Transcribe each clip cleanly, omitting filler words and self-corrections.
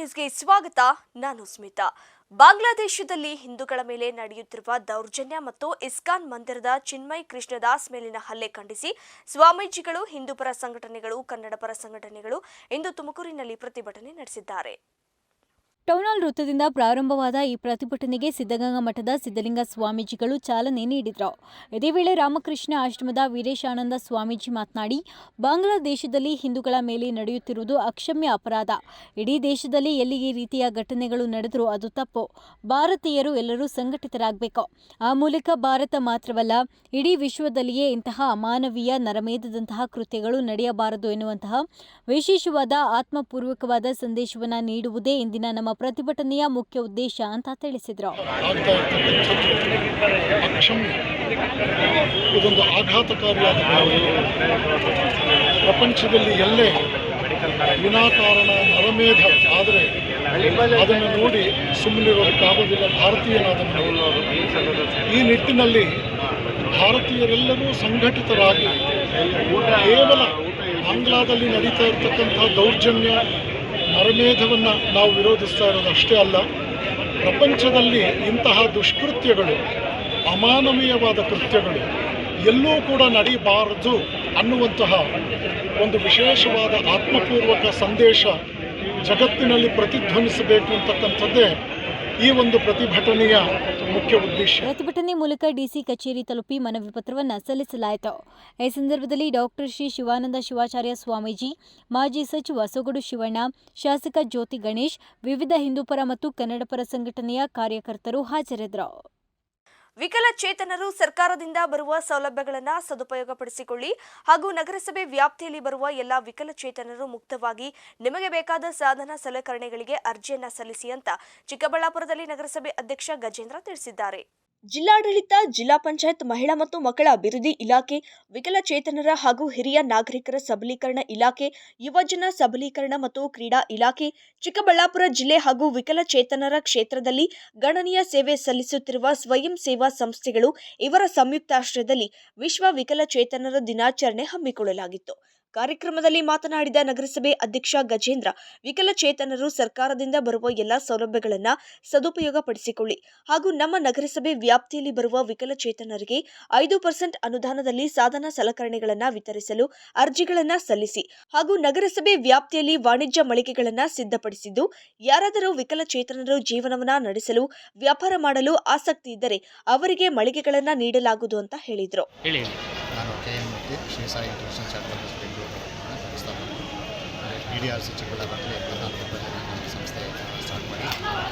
ನ್ಯೂಸ್ಗೆ ಸ್ವಾಗತ. ನಾನು ಸ್ಮಿತಾ. ಬಾಂಗ್ಲಾದೇಶದಲ್ಲಿ ಹಿಂದೂಗಳ ಮೇಲೆ ನಡೆಯುತ್ತಿರುವ ದೌರ್ಜನ್ಯ ಮತ್ತು ಇಸ್ಕಾನ್ ಮಂದಿರದ ಚಿನ್ಮಯ್ ಕೃಷ್ಣದಾಸ್ ಮೇಲಿನ ಹಲ್ಲೆ ಖಂಡಿಸಿ ಸ್ವಾಮೀಜಿಗಳು, ಹಿಂದೂಪರ ಸಂಘಟನೆಗಳು, ಕನ್ನಡಪರ ಸಂಘಟನೆಗಳು ಇಂದು ತುಮಕೂರಿನಲ್ಲಿ ಪ್ರತಿಭಟನೆ ನಡೆಸಿದ್ದಾರೆ. ಟೌನ್ ಹಾಲ್ ವೃತ್ತದಿಂದ ಪ್ರಾರಂಭವಾದ ಈ ಪ್ರತಿಭಟನೆಗೆ ಸಿದ್ಧಗಂಗಾ ಮಠದ ಸಿದ್ಧಲಿಂಗ ಸ್ವಾಮೀಜಿಗಳು ಚಾಲನೆ ನೀಡಿದರು. ಇದೇ ವೇಳೆ ರಾಮಕೃಷ್ಣ ಆಶ್ರಮದ ವೀರೇಶಾನಂದ ಸ್ವಾಮೀಜಿ ಮಾತನಾಡಿ, ಬಾಂಗ್ಲಾದೇಶದಲ್ಲಿ ಹಿಂದೂಗಳ ಮೇಲೆ ನಡೆಯುತ್ತಿರುವುದು ಅಕ್ಷಮ್ಯ ಅಪರಾಧ. ಇಡೀ ದೇಶದಲ್ಲಿ ಎಲ್ಲಿ ಈ ರೀತಿಯ ಘಟನೆಗಳು ನಡೆದರೂ ಅದು ತಪ್ಪು. ಭಾರತೀಯರು ಎಲ್ಲರೂ ಸಂಘಟಿತರಾಗಬೇಕು. ಆ ಮೂಲಕ ಭಾರತ ಮಾತ್ರವಲ್ಲ, ಇಡೀ ವಿಶ್ವದಲ್ಲಿಯೇ ಇಂತಹ ಅಮಾನವೀಯ, ನರಮೇಧದಂತಹ ಕೃತ್ಯಗಳು ನಡೆಯಬಾರದು ಎನ್ನುವಂತಹ ವಿಶೇಷವಾದ ಆತ್ಮಪೂರ್ವಕವಾದ ಸಂದೇಶವನ್ನು ನೀಡುವುದೇ ಇಂದಿನ ನಮ್ಮ ಪ್ರತಿಭಟನೆಯ ಮುಖ್ಯ ಉದ್ದೇಶ ಅಂತ ತಿಳಿಸಿದರು. ಇದೊಂದು ಆಘಾತಕಾರಿಯಾದ ಪ್ರಪಂಚದಲ್ಲಿ ಎಲ್ಲೇ ವಿನಾಕಾರಣ ನರಮೇಧ ಆದರೆ ಅದನ್ನು ನೋಡಿ ಸುಮ್ಮನಿರೋದಕ್ಕಾಗೋದಿಲ್ಲ. ಭಾರತೀಯನಾದ ಈ ನಿಟ್ಟಿನಲ್ಲಿ ಭಾರತೀಯರೆಲ್ಲರೂ ಸಂಘಟಿತರಾಗಿ ಕೇವಲ ಬಾಂಗ್ಲಾದಲ್ಲಿ ನಡೀತಾ ಇರತಕ್ಕಂಥ ದೌರ್ಜನ್ಯ, ನರಮೇಧವನ್ನು ನಾವು ವಿರೋಧಿಸ್ತಾ ಇರೋದು ಅಷ್ಟೇ ಅಲ್ಲ, ಪ್ರಪಂಚದಲ್ಲಿ ಇಂತಹ ದುಷ್ಕೃತ್ಯಗಳು, ಅಮಾನವೀಯವಾದ ಕೃತ್ಯಗಳು ಎಲ್ಲೂ ಕೂಡ ನಡೆಯಬಾರದು ಅನ್ನುವಂತಹ ಒಂದು ವಿಶೇಷವಾದ ಆತ್ಮಪೂರ್ವಕ ಸಂದೇಶ ಜಗತ್ತಿನಲ್ಲಿ ಪ್ರತಿಧ್ವನಿಸಬೇಕು ಅಂತಕ್ಕಂಥದ್ದೇ ಈ ಒಂದು ಪ್ರತಿಭಟನೆಯ ಮುಖ್ಯ ಉದ್ದೇಶ. ಪ್ರತಿಭಟನೆ ಮೂಲಕ ಡಿಸಿ ಕಚೇರಿ ತಲುಪಿ ಮನವಿ ಪತ್ರವನ್ನು ಸಲ್ಲಿಸಲಾಯಿತು. ಈ ಸಂದರ್ಭದಲ್ಲಿ ಡಾಕ್ಟರ್ ಶ್ರೀ ಶಿವಾನಂದ ಶಿವಾಚಾರ್ಯ ಸ್ವಾಮೀಜಿ, ಮಾಜಿ ಸಚಿವ ಸೊಗಡು ಶಿವಣ್ಣ, ಶಾಸಕ ಜ್ಯೋತಿ ಗಣೇಶ್, ವಿವಿಧ ಹಿಂದೂಪರ ಮತ್ತು ಕನ್ನಡಪರ ಸಂಘಟನೆಯ ಕಾರ್ಯಕರ್ತರು ಹಾಜರಿದ್ದರು. ವಿಕಲಚೇತನರು ಸರ್ಕಾರದಿಂದ ಬರುವ ಸೌಲಭ್ಯಗಳನ್ನು ಸದುಪಯೋಗಪಡಿಸಿಕೊಳ್ಳಿ ಹಾಗೂ ನಗರಸಭೆ ವ್ಯಾಪ್ತಿಯಲ್ಲಿ ಬರುವ ಎಲ್ಲ ವಿಕಲಚೇತನರು ಮುಕ್ತವಾಗಿ ನಿಮಗೆ ಬೇಕಾದ ಸಾಧನ ಸಲಕರಣೆಗಳಿಗೆ ಅರ್ಜಿಯನ್ನ ಸಲ್ಲಿಸಿ ಅಂತ ಚಿಕ್ಕಬಳ್ಳಾಪುರದಲ್ಲಿ ನಗರಸಭೆ ಅಧ್ಯಕ್ಷ ಗಜೇಂದ್ರ ತಿಳಿಸಿದ್ದಾರೆ. ಜಿಲ್ಲಾಡಳಿತ, ಜಿಲ್ಲಾ ಪಂಚಾಯತ್ ಮಹಿಳಾ ಮತ್ತು ಮಕ್ಕಳ ಅಭಿವೃದ್ಧಿ ಇಲಾಖೆ, ವಿಕಲಚೇತನರ ಹಾಗೂ ಹಿರಿಯ ನಾಗರಿಕರ ಸಬಲೀಕರಣ ಇಲಾಖೆ, ಯುವಜನ ಸಬಲೀಕರಣ ಮತ್ತು ಕ್ರೀಡಾ ಇಲಾಖೆ, ಚಿಕ್ಕಬಳ್ಳಾಪುರ ಜಿಲ್ಲೆ ಹಾಗೂ ವಿಕಲಚೇತನರ ಕ್ಷೇತ್ರದಲ್ಲಿ ಗಣನೀಯ ಸೇವೆ ಸಲ್ಲಿಸುತ್ತಿರುವ ಸ್ವಯಂ ಸೇವಾ ಸಂಸ್ಥೆಗಳು ಇವರ ಸಂಯುಕ್ತಾಶ್ರಯದಲ್ಲಿ ವಿಶ್ವ ವಿಕಲಚೇತನರ ದಿನಾಚರಣೆ ಹಮ್ಮಿಕೊಳ್ಳಲಾಗಿತ್ತು. ಕಾರ್ಯಕ್ರಮದಲ್ಲಿ ಮಾತನಾಡಿದ ನಗರಸಭೆ ಅಧ್ಯಕ್ಷ ಗಜೇಂದ್ರ, ವಿಕಲಚೇತನರು ಸರ್ಕಾರದಿಂದ ಬರುವ ಎಲ್ಲ ಸೌಲಭ್ಯಗಳನ್ನು ಸದುಪಯೋಗಪಡಿಸಿಕೊಳ್ಳಿ ಹಾಗೂ ನಮ್ಮ ನಗರಸಭೆ ವ್ಯಾಪ್ತಿಯಲ್ಲಿ ಬರುವ ವಿಕಲಚೇತನರಿಗೆ 5% ಅನುದಾನದಲ್ಲಿ ಸಾಧನ ಸಲಕರಣೆಗಳನ್ನು ವಿತರಿಸಲು ಅರ್ಜಿಗಳನ್ನು ಸಲ್ಲಿಸಿ ಹಾಗೂ ನಗರಸಭೆ ವ್ಯಾಪ್ತಿಯಲ್ಲಿ ವಾಣಿಜ್ಯ ಮಳಿಗೆಗಳನ್ನು ಸಿದ್ಧಪಡಿಸಿದ್ದು, ಯಾರಾದರೂ ವಿಕಲಚೇತನರು ಜೀವನವನ್ನ ನಡೆಸಲು, ವ್ಯಾಪಾರ ಮಾಡಲು ಆಸಕ್ತಿ ಇದ್ದರೆ ಅವರಿಗೆ ಮಳಿಗೆಗಳನ್ನು ನೀಡಲಾಗುವುದು ಅಂತ ಹೇಳಿದರು. DDRC ಚಿಕ್ಕಬಳ್ಳಾಪುರದಲ್ಲಿ 14 ಸಂಸ್ಥೆ ಸ್ಟಾರ್ಟ್ ಮಾಡಿ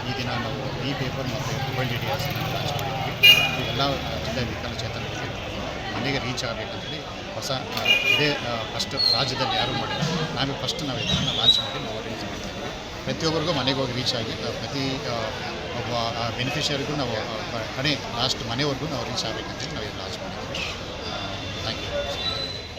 ಈ ದಿನ ನಾವು ಈ ಪೇಪರ್ ಮತ್ತು ಮೊಬೈಲ್ DDRC ಲಾಂಚ್ ಮಾಡಿದ್ವಿ. ಎಲ್ಲ ಜಿಲ್ಲೆ ವಿಕಲಚೇತನರಿಗೆ ಮನೆಗೆ ರೀಚ್ ಆಗಬೇಕಂತೇಳಿ ಹೊಸ ಇದೇ ಫಸ್ಟ್ ರಾಜ್ಯದಲ್ಲಿ ಯಾರೂ ಮಾಡಿಲ್ಲ. ನಾವು ಇದನ್ನು ಲಾಂಚ್ ಮಾಡಿ ನಾವು ರಿಲೀಸ್ ಮಾಡ್ತಾ ಇದ್ದೀವಿ. ಪ್ರತಿಯೊಬ್ಬರಿಗೂ ಮನೆಗೆ ಹೋಗಿ ರೀಚ್ ಆಗಿ ಪ್ರತಿ ಒಬ್ಬ ಬೆನಿಫಿಷರಿಗೂ ನಾವು ಲಾಸ್ಟ್ ಮನೆವರೆಗೂ ನಾವು ರೀಚ್ ಆಗಬೇಕಂತೇಳಿ ನಾವು ಇದು ಲಾಂಚ್ ಮಾಡಿದ್ದೀವಿ. Thank you.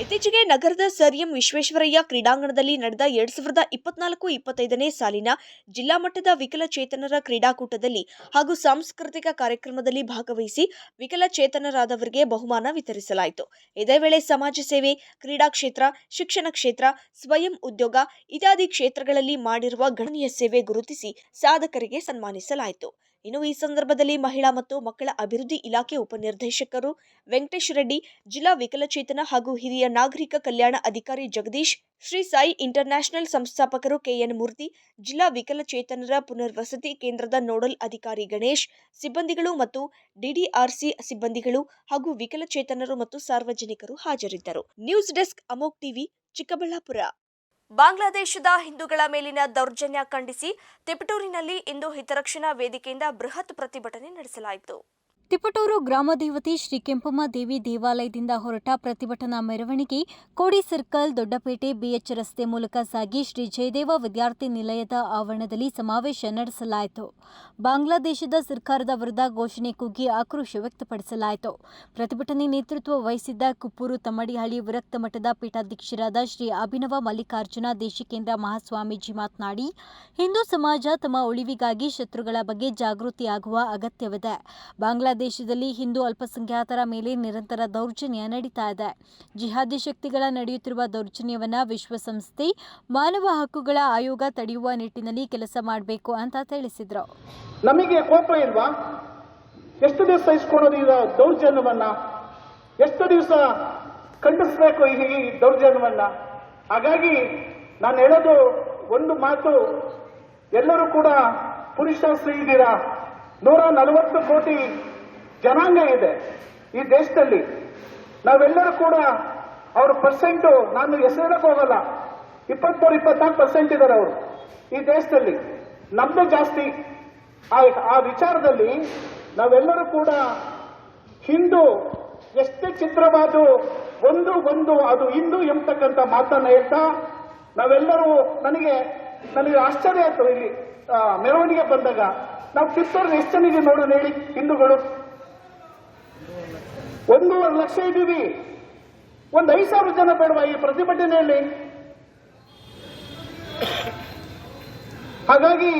ಇತ್ತೀಚೆಗೆ ನಗರದ ಸರ್ ಎಂ ವಿಶ್ವೇಶ್ವರಯ್ಯ ಕ್ರೀಡಾಂಗಣದಲ್ಲಿ ನಡೆದ 2024-25ನೇ ಸಾಲಿನ ಜಿಲ್ಲಾ ಮಟ್ಟದ ವಿಕಲಚೇತನರ ಕ್ರೀಡಾಕೂಟದಲ್ಲಿ ಹಾಗೂ ಸಾಂಸ್ಕೃತಿಕ ಕಾರ್ಯಕ್ರಮದಲ್ಲಿ ಭಾಗವಹಿಸಿ ವಿಕಲಚೇತನರಾದವರಿಗೆ ಬಹುಮಾನ ವಿತರಿಸಲಾಯಿತು. ಇದೇ ವೇಳೆ ಸಮಾಜ ಸೇವೆ, ಕ್ರೀಡಾ ಕ್ಷೇತ್ರ, ಶಿಕ್ಷಣ ಕ್ಷೇತ್ರ, ಸ್ವಯಂ ಉದ್ಯೋಗ ಇತ್ಯಾದಿ ಕ್ಷೇತ್ರಗಳಲ್ಲಿ ಮಾಡಿರುವ ಗಣನೀಯ ಸೇವೆ ಗುರುತಿಸಿ ಸಾಧಕರಿಗೆ ಸನ್ಮಾನಿಸಲಾಯಿತು. ಇನ್ನು ಈ ಸಂದರ್ಭದಲ್ಲಿ ಮಹಿಳಾ ಮತ್ತು ಮಕ್ಕಳ ಅಭಿವೃದ್ಧಿ ಇಲಾಖೆ ಉಪನಿರ್ದೇಶಕರು ವೆಂಕಟೇಶ್ ರೆಡ್ಡಿ, ಜಿಲ್ಲಾ ವಿಕಲಚೇತನ ಹಾಗೂ ಹಿರಿಯ ನಾಗರಿಕ ಕಲ್ಯಾಣ ಅಧಿಕಾರಿ ಜಗದೀಶ್, ಶ್ರೀ ಸಾಯಿ ಇಂಟರ್ನ್ಯಾಷನಲ್ ಸಂಸ್ಥಾಪಕರು ಕೆಎನ್ ಮೂರ್ತಿ, ಜಿಲ್ಲಾ ವಿಕಲಚೇತನರ ಪುನರ್ವಸತಿ ಕೇಂದ್ರದ ನೋಡಲ್ ಅಧಿಕಾರಿ ಗಣೇಶ್, ಸಿಬ್ಬಂದಿಗಳು ಮತ್ತು DDRC ಸಿಬ್ಬಂದಿಗಳು ಹಾಗೂ ವಿಕಲಚೇತನರು ಮತ್ತು ಸಾರ್ವಜನಿಕರು ಹಾಜರಿದ್ದರು. ನ್ಯೂಸ್ ಡೆಸ್ಕ್, ಅಮೋಕ್ ಟಿವಿ, ಚಿಕ್ಕಬಳ್ಳಾಪುರ. ಬಾಂಗ್ಲಾದೇಶದ ಹಿಂದೂಗಳ ಮೇಲಿನ ದೌರ್ಜನ್ಯ ಖಂಡಿಸಿ ತಿಪಟೂರಿನಲ್ಲಿ ಇಂದು ಹಿತರಕ್ಷಣಾ ವೇದಿಕೆಯಿಂದ ಬೃಹತ್ ಪ್ರತಿಭಟನೆ ನಡೆಸಲಾಯಿತು. ತಿಪಟೂರು ಗ್ರಾಮದೇವತೆ ಶ್ರೀ ಕೆಂಪಮ್ಮ ದೇವಿ ದೇವಾಲಯದಿಂದ ಹೊರಟ ಪ್ರತಿಭಟನಾ ಮೆರವಣಿಗೆ ಕೋಡಿ ಸರ್ಕಲ್, ದೊಡ್ಡಪೇಟೆ, BH ರಸ್ತೆ ಮೂಲಕ ಸಾಗಿ ಶ್ರೀ ಜಯದೇವ ವಿದ್ಯಾರ್ಥಿ ನಿಲಯದ ಆವರಣದಲ್ಲಿ ಸಮಾವೇಶ ನಡೆಸಲಾಯಿತು. ಬಾಂಗ್ಲಾದೇಶದ ಸರ್ಕಾರದ ವಿರುದ್ಧ ಘೋಷಣೆ ಕೂಗಿ ಆಕ್ರೋಶ ವ್ಯಕ್ತಪಡಿಸಲಾಯಿತು. ಪ್ರತಿಭಟನೆ ನೇತೃತ್ವ ವಹಿಸಿದ್ದ ಕುಪ್ಪೂರು ತಮ್ಮಡಿಹಳ್ಳಿ ವಿರಕ್ತ ಮಠದ ಪೀಠಾಧ್ಯಕ್ಷರಾದ ಶ್ರೀ ಅಭಿನವ ಮಲ್ಲಿಕಾರ್ಜುನ ದೇಶಿಕೇಂದ್ರ ಮಹಾಸ್ವಾಮೀಜಿ ಮಾತನಾಡಿ, ಹಿಂದೂ ಸಮಾಜ ತಮ್ಮ ಉಳಿವಿಗಾಗಿ ಶತ್ರುಗಳ ಬಗ್ಗೆ ಜಾಗೃತಿಯಾಗುವ ಅಗತ್ಯವಿದೆ. ಬಾಂಗ್ಲಾದೇಶ ಬಾಂಗ್ಲಾದೇಶದಲ್ಲಿ ಹಿಂದೂ ಅಲ್ಪಸಂಖ್ಯಾತರ ಮೇಲೆ ನಿರಂತರ ದೌರ್ಜನ್ಯ ನಡೀತಾ ಇದೆ. ಜಿಹಾದಿ ಶಕ್ತಿಗಳ ನಡೆಯುತ್ತಿರುವ ದೌರ್ಜನ್ಯವನ್ನು ವಿಶ್ವಸಂಸ್ಥೆ ಮಾನವ ಹಕ್ಕುಗಳ ಆಯೋಗ ತಡೆಯುವ ನಿಟ್ಟಿನಲ್ಲಿ ಕೆಲಸ ಮಾಡಬೇಕು ಅಂತ ತಿಳಿಸಿದರು. ನಮಗೆ ಕೋಪ ಇಲ್ವಾ? ಎಷ್ಟು ದಿವಸ ಇಸ್ಕೊಳ್ಳೋದು ಈ ದೌರ್ಜನ್ಯವನ್ನ? ಎಷ್ಟು ದಿವಸ ಖಂಡಿಸಬೇಕು ಈ ದೌರ್ಜನ್ಯವನ್ನ? ಹಾಗಾಗಿ ನಾನು ಹೇಳೋದು ಒಂದು ಮಾತು, ಎಲ್ಲರೂ ಕೂಡ ಪುರುಷ ಸ್ತ್ರೀ ಇದ್ದೀರಾ. 140 ಕೋಟಿ ಜನಾಂಗ ಇದೆ ಈ ದೇಶದಲ್ಲಿ. ನಾವೆಲ್ಲರೂ ಕೂಡ ಅವ್ರ ಪರ್ಸೆಂಟು, ನಾನು ಹೆಸರಿಡಕ್ಕೆ ಹೋಗಲ್ಲ, 23-24% ಇದ್ದಾರೆ ಅವರು ಈ ದೇಶದಲ್ಲಿ. ನಮ್ದು ಜಾಸ್ತಿ. ಆ ವಿಚಾರದಲ್ಲಿ ನಾವೆಲ್ಲರೂ ಕೂಡ ಹಿಂದೂ ಎಷ್ಟೇ ಚಿತ್ರವಾದ ಒಂದು ಅದು ಹಿಂದೂ ಎಂಬತಕ್ಕಂಥ ಮಾತನ್ನ ಹೇಳ್ತಾ ನಾವೆಲ್ಲರೂ, ನನಗೆ ಆಶ್ಚರ್ಯ ಆಯ್ತು ಇಲ್ಲಿ ಮೆರವಣಿಗೆ ಬಂದಾಗ. ನಾವು ಕಿತ್ತೂರು ಎಷ್ಟು ಜನ ಇದೀವಿ ನೋಡೋಣ ಹೇಳಿ ಹಿಂದೂಗಳು? 1.5 ಲಕ್ಷ ಇದ್ದೀವಿ. 5,000 ಜನ ಬೇಡವಾ ಈ ಪ್ರತಿಭಟನೆಯಲ್ಲಿ? ಹಾಗಾಗಿ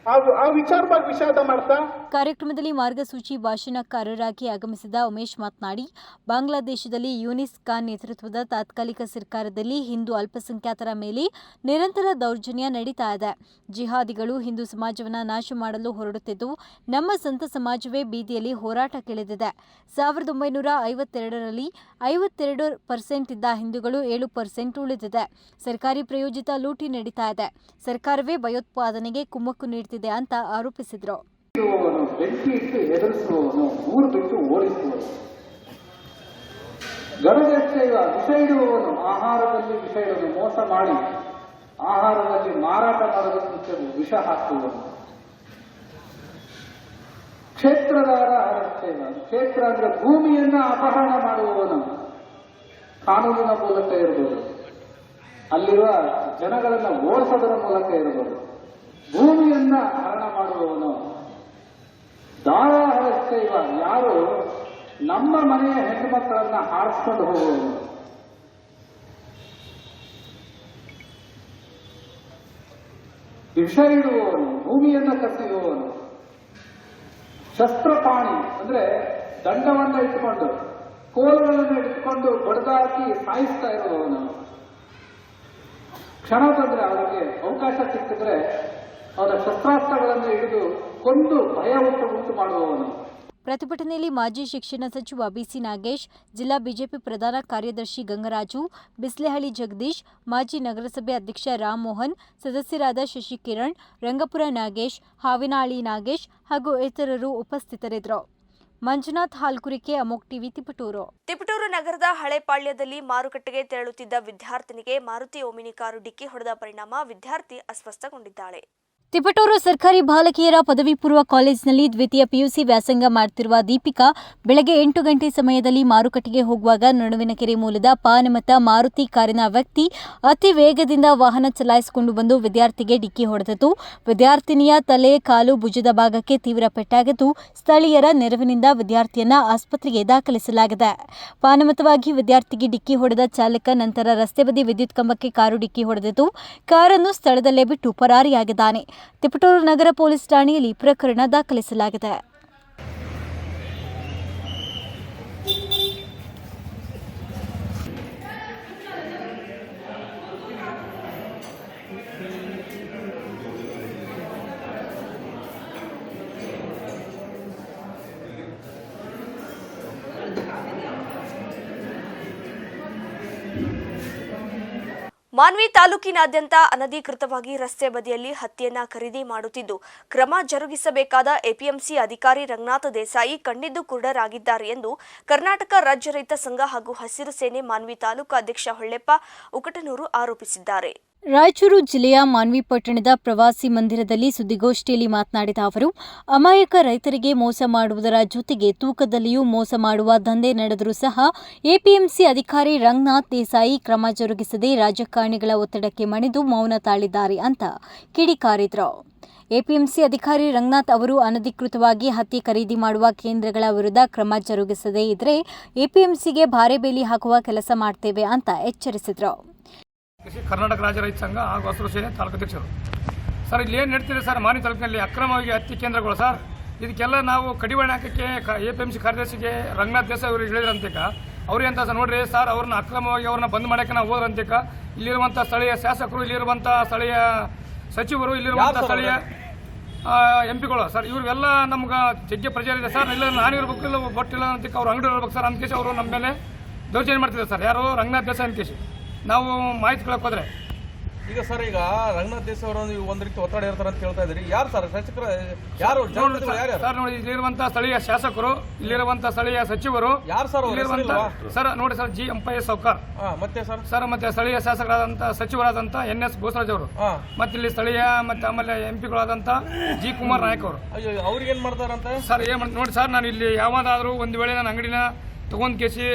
ಆ ವಿಚಾರವಾಗಿ ವಿಷಾದ ಮಾಡ್ತಾ ಕಾರ್ಯಕ್ರಮದಲ್ಲಿ ಮಾರ್ಗಸೂಚಿ ಭಾಷಣಕಾರರಾಗಿ ಆಗಮಿಸಿದ ಉಮೇಶ್ ಮಾತನಾಡಿ, ಬಾಂಗ್ಲಾದೇಶದಲ್ಲಿ ಯೂನಿಸ್ ಖಾನ್ ನೇತೃತ್ವದ ತಾತ್ಕಾಲಿಕ ಸರ್ಕಾರದಲ್ಲಿ ಹಿಂದೂ ಅಲ್ಪಸಂಖ್ಯಾತರ ಮೇಲೆ ನಿರಂತರ ದೌರ್ಜನ್ಯ ನಡೀತಾ ಇದೆ. ಜಿಹಾದಿಗಳು ಹಿಂದೂ ಸಮಾಜವನ್ನು ನಾಶ ಮಾಡಲು ಹೊರಡುತ್ತಿದ್ದು, ನಮ್ಮ ಸ್ವಂತ ಸಮಾಜವೇ ಬೀದಿಯಲ್ಲಿ ಹೋರಾಟಕ್ಕಿಳಿದಿದೆ. 1952ರಲ್ಲಿ 52% ಇದ್ದ ಹಿಂದೂಗಳು 7% ಉಳಿದಿದೆ. ಸರ್ಕಾರಿ ಪ್ರಾಯೋಜಿತ ಲೂಟಿ ನಡೀತಾ ಇದೆ. ಸರ್ಕಾರವೇ ಭಯೋತ್ಪಾದನೆಗೆ ಕುಮ್ಮಕ್ಕು ನೀಡುತ್ತಿದೆ ಅಂತ ಆರೋಪಿಸಿದರು. ಬೆಂಕಿ ಇಟ್ಟು ಎದುರಿಸುವವನು, ಊರು ಬಿಟ್ಟು ಓಡಿಸುವವನು, ಗರುಡೆಚ್ಚೆಯ ವಿಷ ಇಡುವವನು, ಆಹಾರದಲ್ಲಿ ವಿಷ ಇಡುವನು, ಮೋಸ ಮಾಡಿ ಆಹಾರದಲ್ಲಿ ಮಾರಾಟ ಮಾಡೋದಕ್ಕೆ ಮುಂಚೆ ವಿಷ ಹಾಕುವವನು, ಕ್ಷೇತ್ರದಾರ ಹರಚ್ಚೆಯ, ಕ್ಷೇತ್ರ ಅಂದ್ರೆ ಭೂಮಿಯನ್ನ ಅಪಹರಣ ಮಾಡುವವನು, ಕಾನೂನಿನ ಮೂಲಕ ಇರಬಹುದು, ಅಲ್ಲಿರುವ ಜನಗಳನ್ನ ಓಡಿಸೋದರ ಮೂಲಕ ಇರಬಹುದು, ಭೂಮಿಯನ್ನ ಹರಣ ಮಾಡುವವನು, ದಾಳ ಹರಚ್ಚೆಯ, ಯಾರು ನಮ್ಮ ಮನೆಯ ಹೆಣ್ಣು ಮಕ್ಕಳನ್ನ ಹಾರಿಸ್ಕೊಂಡು ಹೋಗುವವನು, ವಿಷ ಇಡುವವನು, ಭೂಮಿಯನ್ನ ಕಸಿಯುವವನು, ಶಸ್ತ್ರಪಾಣಿ ಅಂದ್ರೆ ದಂಡವನ್ನ ಇಟ್ಟುಕೊಂಡು, ಕೋಲುಗಳನ್ನು ಇಟ್ಟುಕೊಂಡು ಬಡದಾಕಿ ಸಾಯಿಸ್ತಾ ಇರುವವನು, ಕ್ಷಣ ಬಂದ್ರೆ ಅವರಿಗೆ ಅವಕಾಶ ಸಿಕ್ಕಿದ್ರೆ ಅವರ ಶಸ್ತ್ರಾಸ್ತ್ರಗಳನ್ನು ಹಿಡಿದು ಕೊಂದು ಭಯ ಉಂಟು ಮಾಡುವವನು. ಪ್ರತಿಭಟನೆಯಲ್ಲಿ ಮಾಜಿ ಶಿಕ್ಷಣ ಸಚಿವ ಬಿಸಿ ನಾಗೇಶ್, ಜಿಲ್ಲಾ ಬಿಜೆಪಿ ಪ್ರಧಾನ ಕಾರ್ಯದರ್ಶಿ ಗಂಗರಾಜು, ಬಿಸ್ಲೆಹಳ್ಳಿ ಜಗದೀಶ್, ಮಾಜಿ ನಗರಸಭೆ ಅಧ್ಯಕ್ಷ ರಾಮಮೋಹನ್, ಸದಸ್ಯರಾದ ಶಶಿಕಿರಣ್, ರಂಗಪುರ ನಾಗೇಶ್, ಹಾವಿನಾಳಿ ನಾಗೇಶ್ ಹಾಗೂ ಇತರರು ಉಪಸ್ಥಿತರಿದ್ದರು. ಮಂಜುನಾಥ್ ಹಾಲ್ಕುರಿಕೆ, ಅಮೋಕ್ ಟಿವಿ, ತಿಪಟೂರು. ತಿಪಟೂರು ನಗರದ ಹಳೆಪಾಳ್ಯದಲ್ಲಿ ಮಾರುಕಟ್ಟೆಗೆ ತೆರಳುತ್ತಿದ್ದ ವಿದ್ಯಾರ್ಥಿನಿಗೆ ಮಾರುತಿ ಓಮಿನಿ ಕಾರು ಡಿಕ್ಕಿ ಹೊಡೆದ ಪರಿಣಾಮ ವಿದ್ಯಾರ್ಥಿ ಅಸ್ವಸ್ಥಗೊಂಡಿದ್ದಾಳೆ. ತಿಪಟೂರು ಸರ್ಕಾರಿ ಬಾಲಕಿಯರ ಪದವಿ ಪೂರ್ವ ಕಾಲೇಜಿನಲ್ಲಿ ದ್ವಿತೀಯ ಪಿಯುಸಿ ವ್ಯಾಸಂಗ ಮಾಡುತ್ತಿರುವ ದೀಪಿಕಾ ಬೆಳಗ್ಗೆ 8 ಗಂಟೆ ಸಮಯದಲ್ಲಿ ಮಾರುಕಟ್ಟೆಗೆ ಹೋಗುವಾಗ ನಡುವಿನಕೆರೆ ಮೂಲದ ಪಾನಮತ ಮಾರುತಿ ಕಾರಿನ ವ್ಯಕ್ತಿ ಅತಿ ವೇಗದಿಂದ ವಾಹನ ಚಲಾಯಿಸಿಕೊಂಡು ಬಂದು ವಿದ್ಯಾರ್ಥಿಗೆ ಡಿಕ್ಕಿ ಹೊಡೆದಿತು. ವಿದ್ಯಾರ್ಥಿನಿಯ ತಲೆ, ಕಾಲು, ಭುಜದ ಭಾಗಕ್ಕೆ ತೀವ್ರ ಪೆಟ್ಟಾಗಿದ್ದು, ಸ್ಥಳೀಯರ ನೆರವಿನಿಂದ ವಿದ್ಯಾರ್ಥಿಯನ್ನ ಆಸ್ಪತ್ರೆಗೆ ದಾಖಲಿಸಲಾಗಿದೆ. ಪಾನಮತವಾಗಿ ವಿದ್ಯಾರ್ಥಿಗೆ ಡಿಕ್ಕಿ ಹೊಡೆದ ಚಾಲಕ ನಂತರ ರಸ್ತೆ ಬದಿ ವಿದ್ಯುತ್ ಕಂಬಕ್ಕೆ ಕಾರು ಡಿಕ್ಕಿ ಹೊಡೆದಿದ್ದು, ಕಾರನ್ನು ಸ್ಥಳದಲ್ಲೇ ಬಿಟ್ಟು ಪರಾರಿಯಾಗಿದ್ದಾನೆ. ತಿಪಟೂರು ನಗರ ಪೊಲೀಸ್ ಠಾಣೆಯಲ್ಲಿ ಪ್ರಕರಣ ದಾಖಲಿಸಲಾಗಿದೆ. ಮಾನ್ವಿ ತಾಲೂಕಿನಾದ್ಯಂತ ಅನಧಿಕೃತವಾಗಿ ರಸ್ತೆ ಬದಿಯಲ್ಲಿ ಹತ್ತಿಯನ್ನ ಖರೀದಿ ಮಾಡುತ್ತಿದ್ದು, ಕ್ರಮ ಜರುಗಿಸಬೇಕಾದ ಎಪಿಎಂಸಿ ಅಧಿಕಾರಿ ರಂಗನಾಥ್ ದೇಸಾಯಿ ಕಣ್ಣಿದ್ದು ಕುರುಡರಾಗಿದ್ದಾರೆ ಎಂದು ಕರ್ನಾಟಕ ರಾಜ್ಯ ರೈತ ಸಂಘ ಹಾಗೂ ಹಸಿರು ಸೇನೆ ಮಾನ್ವಿ ತಾಲೂಕು ಅಧ್ಯಕ್ಷ ಹೊಳ್ಳೆಪ್ಪ ಉಕಟನೂರು ಆರೋಪಿಸಿದ್ದಾರೆ. ರಾಯಚೂರು ಜಿಲ್ಲೆಯ ಮಾನ್ವಿ ಪಟ್ಟಣದ ಪ್ರವಾಸಿ ಮಂದಿರದಲ್ಲಿ ಸುದ್ದಿಗೋಷ್ಠಿಯಲ್ಲಿ ಮಾತನಾಡಿದ ಅವರು, ಅಮಾಯಕ ರೈತರಿಗೆ ಮೋಸ ಮಾಡುವುದರ ಜೊತೆಗೆ ತೂಕದಲ್ಲಿಯೂ ಮೋಸ ಮಾಡುವ ದಂಧೆ ನಡೆದರೂ ಸಹ ಎಪಿಎಂಸಿ ಅಧಿಕಾರಿ ರಂಗನಾಥ್ ದೇಸಾಯಿ ಕ್ರಮ ಜರುಗಿಸದೆ ರಾಜಕಾರಣಿಗಳ ಒತ್ತಡಕ್ಕೆ ಮಣಿದು ಮೌನ ತಾಳಿದ್ದಾರೆ ಅಂತ ಕಿಡಿಕಾರಿದರು. ಎಪಿಎಂಸಿ ಅಧಿಕಾರಿ ರಂಗನಾಥ್ ಅವರು ಅನಧಿಕೃತವಾಗಿ ಹತ್ತಿ ಖರೀದಿ ಮಾಡುವ ಕೇಂದ್ರಗಳ ವಿರುದ್ಧ ಕ್ರಮ ಜರುಗಿಸದೇ ಇದ್ರೆ ಎಪಿಎಂಸಿಗೆ ಭಾರೆ ಬೇಲಿ ಹಾಕುವ ಕೆಲಸ ಮಾಡ್ತೇವೆ ಅಂತ ಎಚ್ಚರಿಸಿದರು. ಕರ್ನಾಟಕ ರಾಜ್ಯ ರೈತ ಸಂಘ ಹಾಗೂ ಹಸಿರು ಸೇನೆ ತಾಲೂಕು ಅಧ್ಯಕ್ಷರು. ಸರ್, ಇಲ್ಲಿ ಏನು ನಡೀತಿದೆ ಸರ್, ಮಾನ್ವಿ ತಾಲೂಕಿನಲ್ಲಿ ಅಕ್ರಮವಾಗಿ ಹತ್ತಿ ಕೇಂದ್ರಗಳು ಸರ್, ಇದಕ್ಕೆಲ್ಲ ನಾವು ಕಡಿವಾಣ ಹಾಕಕ್ಕೆ APMC ಕಾರ್ಯದರ್ಶಿಗೆ ರಂಗನಾಥ್ ದೇಸಾಯಿ ಅವರು ಹೇಳಿದ್ರಂತಿಕ ಅವ್ರಿಗೆ ಅಂತ ನೋಡ್ರಿ ಸರ್ ಅವ್ರನ್ನ ಅಕ್ರಮವಾಗಿ ಅವ್ರನ್ನ ಬಂದ್ ಮಾಡೋಕ್ಕೆ ನಾವು ಹೋದ್ರಂತಿಕ ಇಲ್ಲಿರುವಂಥ ಸ್ಥಳೀಯ ಶಾಸಕರು, ಇಲ್ಲಿರುವಂಥ ಸ್ಥಳೀಯ ಸಚಿವರು, ಇಲ್ಲಿರುವಂಥ ಸ್ಥಳೀಯ MP ಗಳು ಸರ್ ಇವ್ರಿಗೆಲ್ಲ ನಮ್ಗೆ ಜಗ್ಗೆ ಪ್ರಚಾರ ಇದೆ ಸರ್. ಇಲ್ಲ ನಾನು ಇರ್ಬೇಕು, ಇಲ್ಲ ಗೊತ್ತಿಲ್ಲ ಅಂತ ಅವ್ರು ಅಂಗಡಿ ಇರ್ಬೇಕು ಸರ್ ಅಂದ್ಕೇಶ್ ಅವರು ನಮ್ಮ ಮೇಲೆ ದೌರ್ಜನ್ಯ ಮಾಡ್ತಿದ್ದಾರೆ ಸರ್. ಯಾರು ರಂಗನಾಥ್ ದೇಸಾಯಿ ಅಂದ್ಕೇಶ್ ನಾವು ಮಾಹಿತಿ ಕೇಳಕ್ಕೆ ಹೋದ್ರೆ ಈಗ ಸರ್ ಈಗ ರಂಗನಾಥ್ ದೇಸಾಯಿ ಅವರು ನೀವು ಒಂದ್ ರೀತಿ ಒತ್ತಡ ಇರ್ತಾರೆ ಅಂತ ಹೇಳ್ತಾ ಇದ್ರಿ. ಯಾರು ಸರ್ ಶಾಸಕರ ಯಾರು ಸರ್ ನೋಡಿ ಇಲ್ಲಿರುವಂತ ಸ್ಥಳೀಯ ಶಾಸಕರು, ಇಲ್ಲಿರುವಂತ ಸ್ಥಳೀಯ ಸಚಿವರು, ಯಾರು ಸರ್ ಸರ್ ನೋಡಿ ಸರ್ G. ಅಂಪಯ್ಯ ಸೌಕಾರ್, ಮತ್ತೆ ಸರ್ ಮತ್ತೆ ಸ್ಥಳೀಯ ಶಾಸಕರಾದಂತ ಸಚಿವರಾದಂತ NS ಬೋಸರಾಜ್ ಅವರು, ಮತ್ತೆ ಇಲ್ಲಿ ಸ್ಥಳೀಯ ಮತ್ತೆ ಆಮೇಲೆ MP ಗಳಾದಂತ G. ಕುಮಾರ್ ನಾಯಕ್ ಅವರು. ಅವ್ರಿಗೆ ಏನ್ ಮಾಡ್ತಾರಂತ ಸರ್ ಏನ್ ನೋಡಿ ಸರ್, ನಾನು ಇಲ್ಲಿ ಯಾವ್ದಾದ್ರು ಒಂದು ವೇಳೆ ನನ್ನ ಅಂಗಡಿನ ತಗೊಂಡ್ ಕೇಸಿ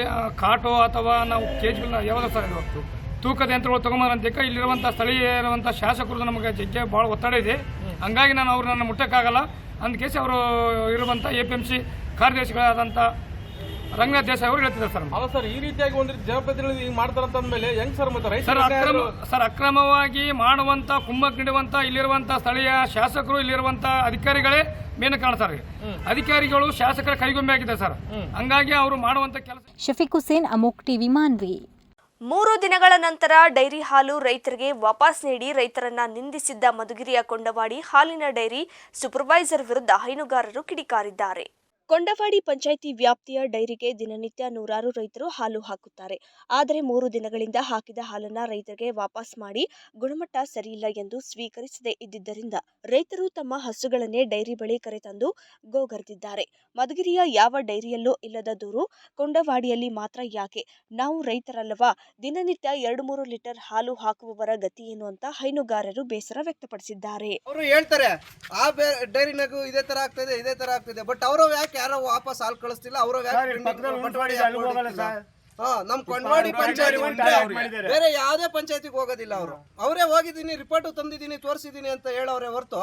ಕಾಟೋ ಅಥವಾ ನಾವು ಕೇಜ್ ಯಾವ್ದು ಸರ್ ಇದು ತೂಕದ ಯಂತ್ರಗಳು ತಗೊಂಬರಂತ ಇಲ್ಲಿರುವಂಥ ಸ್ಥಳೀಯ ಇರುವಂಥ ಶಾಸಕರು ನಮಗೆ ಜಗ್ಗೆ ಭಾಳ ಒತ್ತಡ ಇದೆ. ಹಂಗಾಗಿ ನಾನು ಅವ್ರನ್ನ ಮುಟ್ಟಕ್ಕಾಗಲ್ಲ ಅಂದ ಕೇಸಿ ಅವರು ಇರುವಂಥ APMC ಕಾರ್ಯದರ್ಶಿಗಳಾದಂಥ ರಂಗನಾಥ್ ದೇಸಾಯಿ ಅವರು ಹೇಳ್ತಿದ್ದಾರೆ ಸರ್. ಅಲ್ಲ ಸರ್, ಈ ರೀತಿಯಾಗಿ ಒಂದು ಜನಪ್ರತಿನಿಧಿ ಈಗ ಮಾಡ್ತಾರಂತ ಅಂದಮೇಲೆ ಹೆಂಗ್ ಸರ್ ಮತ್ತೆ ಸರ್ ಅಕ್ರಮವಾಗಿ ಮಾಡುವಂಥ ಕುಮ್ಮಕ್ ನೀಡುವಂಥ ಇಲ್ಲಿರುವಂಥ ಸ್ಥಳೀಯ ಶಾಸಕರು, ಇಲ್ಲಿರುವಂಥ ಅಧಿಕಾರಿಗಳೇ ಮೇನ್ ಕಾಣ್ತಾರೆ. ಅಧಿಕಾರಿಗಳು ಶಾಸಕರ ಕೈಗೊಂಬೆ ಆಗಿದೆ ಸರ್. ಹಂಗಾಗಿ ಅವರು ಮಾಡುವಂಥ ಕೆಲಸ. ಶಫೀಕ್ ಹುಸೇನ್, ಅಮೋಕ್ ಟಿವಿ, ಮಾನ್ವಿ. 3 ದಿನಗಳ ನಂತರ ಡೈರಿ ಹಾಲು ರೈತರಿಗೆ ವಾಪಸ್ ನೀಡಿ ರೈತರನ್ನ ನಿಂದಿಸಿದ್ದ ಮಧುಗಿರಿಯ ಕೊಂಡವಾಡಿ ಹಾಲಿನ ಡೈರಿ ಸೂಪರ್ವೈಸರ್ ವಿರುದ್ಧ ಹೈನುಗಾರರು ಕಿಡಿಕಾರಿದ್ದಾರೆ. ಕೊಂಡವಾಡಿ ಪಂಚಾಯಿತಿ ವ್ಯಾಪ್ತಿಯ ಡೈರಿಗೆ ದಿನನಿತ್ಯ ನೂರಾರು ರೈತರು ಹಾಲು ಹಾಕುತ್ತಾರೆ. ಆದರೆ 3 ದಿನಗಳಿಂದ ಹಾಕಿದ ಹಾಲನ್ನ ರೈತರಿಗೆ ವಾಪಸ್ ಮಾಡಿ ಗುಣಮಟ್ಟ ಸರಿಯಿಲ್ಲ ಎಂದು ಸ್ವೀಕರಿಸದೇ ಇದ್ದಿದ್ದರಿಂದ ರೈತರು ತಮ್ಮ ಹಸುಗಳನ್ನೇ ಡೈರಿ ಬಳಿ ಕರೆತಂದು ಗೋಗರೆದಿದ್ದಾರೆ. ಮಧುಗಿರಿಯ ಯಾವ ಡೈರಿಯಲ್ಲೂ ಇಲ್ಲದ ದೂರು ಕೊಂಡವಾಡಿಯಲ್ಲಿ ಮಾತ್ರ ಯಾಕೆ? ನಾವು ರೈತರಲ್ಲವಾ? ದಿನನಿತ್ಯ 2-3 ಲೀಟರ್ ಹಾಲು ಹಾಕುವವರ ಗತಿ ಏನು ಅಂತ ಹೈನುಗಾರರು ಬೇಸರ ವ್ಯಕ್ತಪಡಿಸಿದ್ದಾರೆ. ಅವರು ಹೇಳ್ತಾರೆ ಆ ಡೈರಿನಾಗೂ ಇದೇ ತರ ಆಗ್ತಿದೆ ಬಟ್ ಅವರು ಯಾಕೆ ಯಾರೋ ವಾಪಸ್ ಹಾಲು ಕಳಿಸ್ತಿಲ್ಲ? ಅವರು ನಮ್ ಕೊಂಡವಾಡಿ ಪಂಚಾಯತಿ ಬೇರೆ ಯಾವ್ದೇ ಪಂಚಾಯತಿಗೆ ಹೋಗೋದಿಲ್ಲ. ಅವರೇ ಹೋಗಿದ್ದೀನಿ, ರಿಪೋರ್ಟ್ ತಂದಿದ್ದೀನಿ, ತೋರಿಸಿದೀನಿ ಅಂತ ಹೇಳೋರೆ ಹೊರತು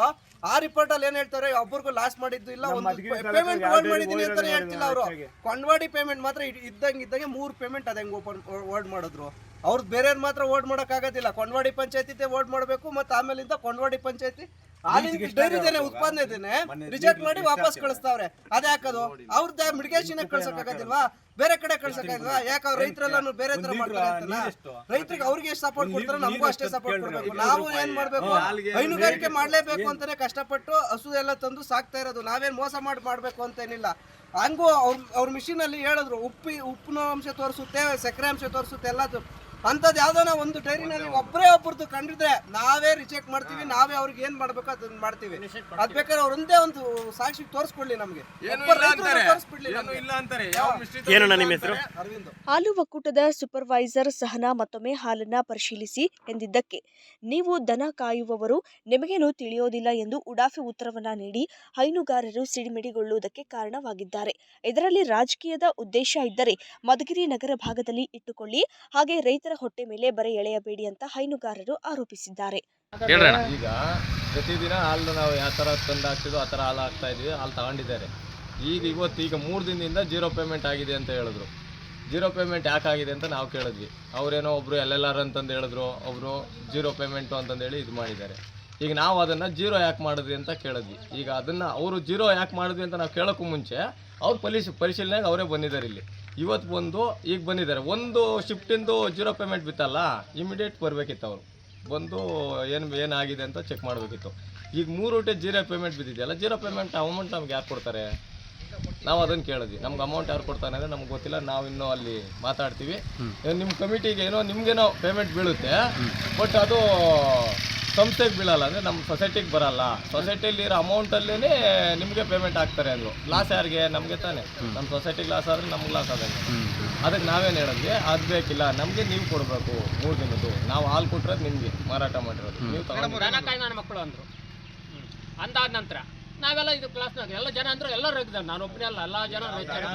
ಆ ರಿಪೋರ್ಟ್ ಅಲ್ಲಿ ಏನ್ ಹೇಳ್ತಾರೆ ಒಬ್ಬರಿಗೂ ಲಾಸ್ ಮಾಡಿದ್ದು ಇಲ್ಲ, ಒಂದು ಪೇಮೆಂಟ್ ಮಾಡಿದೀನಿ ಅಂತ ಹೇಳ್ತಿಲ್ಲ. ಅವರು ಕೊಂಡವಾಡಿ ಪೇಮೆಂಟ್ ಮಾತ್ರ ಇದ್ದಂಗೆ 3 ಪೇಮೆಂಟ್ ಅದಂಗೆ ಓಡ್ ಮಾಡಿದ್ರು. ಅವ್ರದ್ದು ಬೇರೆಯವ್ರು ಮಾತ್ರ ಓಡ್ ಮಾಡಕ್ ಆಗೋದಿಲ್ಲ. ಕೊಂಡವಾಡಿ ಪಂಚಾಯತಿ ಓಡ್ ಮಾಡಬೇಕು. ಮತ್ತೆ ಆಮೇಲಿಂದ ಕೊಂಡವಾಡಿ ಪಂಚಾಯತಿ ಡೈರಿದೇನೆ ಉತ್ಪಾದನೆ ರಿಜೆಕ್ಟ್ ಮಾಡಿ ವಾಪಸ್ ಕಳಿಸ್ತಾವ್ರೆ. ಅದೇ ಹಾಕೋದು ಅವ್ರದ್ದು ಮಿಡಿಗೇಷನ್ ಕಳ್ಸಕ್ಕಾಗದಿಲ್ವಾ? ಬೇರೆ ಕಡೆ ಕಳ್ಸಕ್ಕಾಗಲ್ವಾ? ಯಾಕೆ ಅವ್ರ ರೈತರೆಲ್ಲ ಬೇರೆ ತರ ಮಾಡ್ತಾರೆ? ರೈತರಿಗೆ ಅವ್ರಿಗೆ ಎಷ್ಟು ಸಪೋರ್ಟ್ ಕೊಡ್ತಾರೆ ನಮಗೂ ಅಷ್ಟೇ ಸಪೋರ್ಟ್ ಕೊಡ್ಬೇಕು. ನಾವು ಏನ್ ಮಾಡ್ಬೇಕು? ಹೈನುಗಾರಿಕೆ ಮಾಡ್ಲೇಬೇಕು ಅಂತಾನೆ ಕಷ್ಟಪಟ್ಟು ಹಸು ಎಲ್ಲ ತಂದು ಸಾಕ್ತಾ ಇರೋದು. ನಾವೇನ್ ಮೋಸ ಮಾಡ್ಬೇಕು ಅಂತ ಏನಿಲ್ಲ. ಹಂಗೂ ಅವ್ರ ಮಿಷಿನ್ ಅಲ್ಲಿ ಹೇಳಿದ್ರು ಉಪ್ಪಿನ ಅಂಶ ತೋರಿಸುತ್ತೆ, ಸಕ್ಕರೆ ಅಂಶ ತೋರಿಸುತ್ತೆ ಎಲ್ಲ. ಅಂಥದ್ದು ಯಾವ್ದಾನ ಒಂದು ಡೈರಿನಲ್ಲಿ ಒಬ್ಬರದ್ದು ಕಂಡಿದ್ರೆ ನಾವೇ ರಿಜೆಕ್ಟ್ ಮಾಡ್ತೀವಿ. ನಾವೇ ಅವ್ರಿಗೆ ಏನ್ ಮಾಡ್ಬೇಕು ಅದನ್ನ ಮಾಡ್ತೀವಿ. ಅದ್ ಬೇಕಾದ್ರೆ ಅವ್ರೊಂದೇ ಒಂದು ಸಾಕ್ಷಿ ತೋರಿಸ್ಕೊಡ್ಲಿ ನಮ್ಗೆ. ಹಾಲು ಒಕ್ಕೂಟದ ಸೂಪರ್ವೈಸರ್ ಸಹನಾ ಮತ್ತೊಮ್ಮೆ ಹಾಲನ್ನ ಪರಿಶೀಲಿಸಿ ಎಂದಿದ್ದಕ್ಕೆ ನೀವು ದನ ಕಾಯುವವರು ನಿಮಗೇನು ತಿಳಿಯೋದಿಲ್ಲ ಎಂದು ಉಡಾಫಿ ಉತ್ತರವನ್ನ ನೀಡಿ ಹೈನುಗಾರರು ಸಿಡಿಮಿಡಿಗೊಳ್ಳುವುದಕ್ಕೆ ಕಾರಣವಾಗಿದ್ದಾರೆ. ಇದರಲ್ಲಿ ರಾಜಕೀಯದ ಉದ್ದೇಶ ಇದ್ದರೆ ಮಧುಗಿರಿ ನಗರ ಭಾಗದಲ್ಲಿ ಇಟ್ಟುಕೊಳ್ಳಿ, ಹಾಗೆ ರೈತರ ಹೊಟ್ಟೆ ಮೇಲೆ ಬರೆ ಎಳೆಯಬೇಡಿ ಅಂತ ಹೈನುಗಾರರು ಆರೋಪಿಸಿದ್ದಾರೆ. ಈಗ ಪ್ರತಿದಿನ ಹಾಲು ನಾವು ಯಾವ ಥರ ತಂದು ಹಾಕ್ತಿದ್ವೋ ಆ ಥರ ಹಾಲು ಹಾಕ್ತಾ ಇದ್ವಿ. ಹಾಲು ತಗೊಂಡಿದ್ದಾರೆ. ಈಗ 3 ದಿನದಿಂದ 0 ಪೇಮೆಂಟ್ ಆಗಿದೆ ಅಂತ ಹೇಳಿದ್ರು. 0 ಪೇಮೆಂಟ್ ಯಾಕೆ ಆಗಿದೆ ಅಂತ ನಾವು ಕೇಳಿದ್ವಿ. ಅವರೇನೋ ಒಬ್ಬರು LLR ಅಂತಂದು ಹೇಳಿದ್ರು, ಒಬ್ಬರು 0 ಪೇಮೆಂಟು ಅಂತಂದೇಳಿ ಇದು ಮಾಡಿದ್ದಾರೆ. ಈಗ ನಾವು ಅದನ್ನು 0 ಯಾಕೆ ಮಾಡಿದ್ವಿ ಅಂತ ಕೇಳಿದ್ವಿ. ಈಗ ಅದನ್ನು ಅವರು 0 ಯಾಕೆ ಮಾಡಿದ್ವಿ ಅಂತ ನಾವು ಕೇಳೋಕ್ಕೂ ಮುಂಚೆ ಅವ್ರು ಪರಿಶೀಲನೆಗೆ ಅವರೇ ಬಂದಿದ್ದಾರೆ. ಇಲ್ಲಿ ಇವತ್ತು ಬಂದು ಈಗ ಬಂದಿದ್ದಾರೆ. ಒಂದು ಶಿಫ್ಟಿಂದು 0 ಪೇಮೆಂಟ್ ಬಿತ್ತಲ್ಲ, ಇಮಿಡಿಯೇಟ್ ಬರಬೇಕಿತ್ತು. ಅವರು ಬಂದು ಏನಾಗಿದೆ ಅಂತ ಚೆಕ್ ಮಾಡಬೇಕಿತ್ತು. ಈಗ 3 0 ಪೇಮೆಂಟ್ ಬಿದ್ದಿದೆಯಲ್ಲ, 0 ಪೇಮೆಂಟ್ ಅಮೌಂಟ್ ನಮ್ಗೆ ಯಾರು ಕೊಡ್ತಾರೆ? ನಾವು ಅದನ್ನು ಕೇಳಿದ್ವಿ. ನಮ್ಗೆ ಅಮೌಂಟ್ ಯಾರು ಕೊಡ್ತಾನೆ ಅಂದರೆ ನಮ್ಗೆ ಗೊತ್ತಿಲ್ಲ. ನಾವು ಇನ್ನೂ ಅಲ್ಲಿ ಮಾತಾಡ್ತೀವಿ. ನಿಮ್ಮ ಕಮಿಟಿಗೆ ನಿಮಗೇನೋ ಪೇಮೆಂಟ್ ಬೀಳುತ್ತೆ, ಬಟ್ ಅದು ಸಂಸ್ಥೆಗೆ ಬೀಳಲ್ಲ. ಅಂದರೆ ನಮ್ಮ ಸೊಸೈಟಿಗೆ ಬರಲ್ಲ. ಸೊಸೈಟಿಲಿರೋ ಅಮೌಂಟಲ್ಲೇ ನಿಮಗೆ ಪೇಮೆಂಟ್ ಆಗ್ತಾರೆ ಅಂದರು. ಲಾಸ್ ಯಾರಿಗೆ? ನಮಗೆ ತಾನೆ. ನಮ್ಮ ಸೊಸೈಟಿಗೆ ಲಾಸ್ ಆದರೆ ನಮ್ಗೆ ಲಾಸ್ ಆದಂಗೆ. ಅದಕ್ಕೆ ನಾವೇನು ಹೇಳಿದ್ವಿ, ಅದು ಬೇಕಿಲ್ಲ, ನಮಗೆ ನೀವು ಕೊಡಬೇಕು 3 ದಿನದ್ದು. ನಾವು ಹಾಲು ಕೊಟ್ಟಿರೋದು ನಿಮಗೆ ಮಾರಾಟ ಮಾಡಿರೋದು ನೀವು ತಗೊಂಡು ನನ್ನ ಮಕ್ಕಳು ಅಂದರು. ಅಂದಾದ ನಂತರ ನಾವೆಲ್ಲ ಇದು ಕ್ಲಾಸ್ನಾಗ ಎಲ್ಲ ಜನ ಅಂದ್ರು, ಎಲ್ಲರೂ ರೈತರು. ನಾನು ಒಬ್ಬನೇ ಅಲ್ಲ, ಎಲ್ಲ ಜನ ರೈತರು.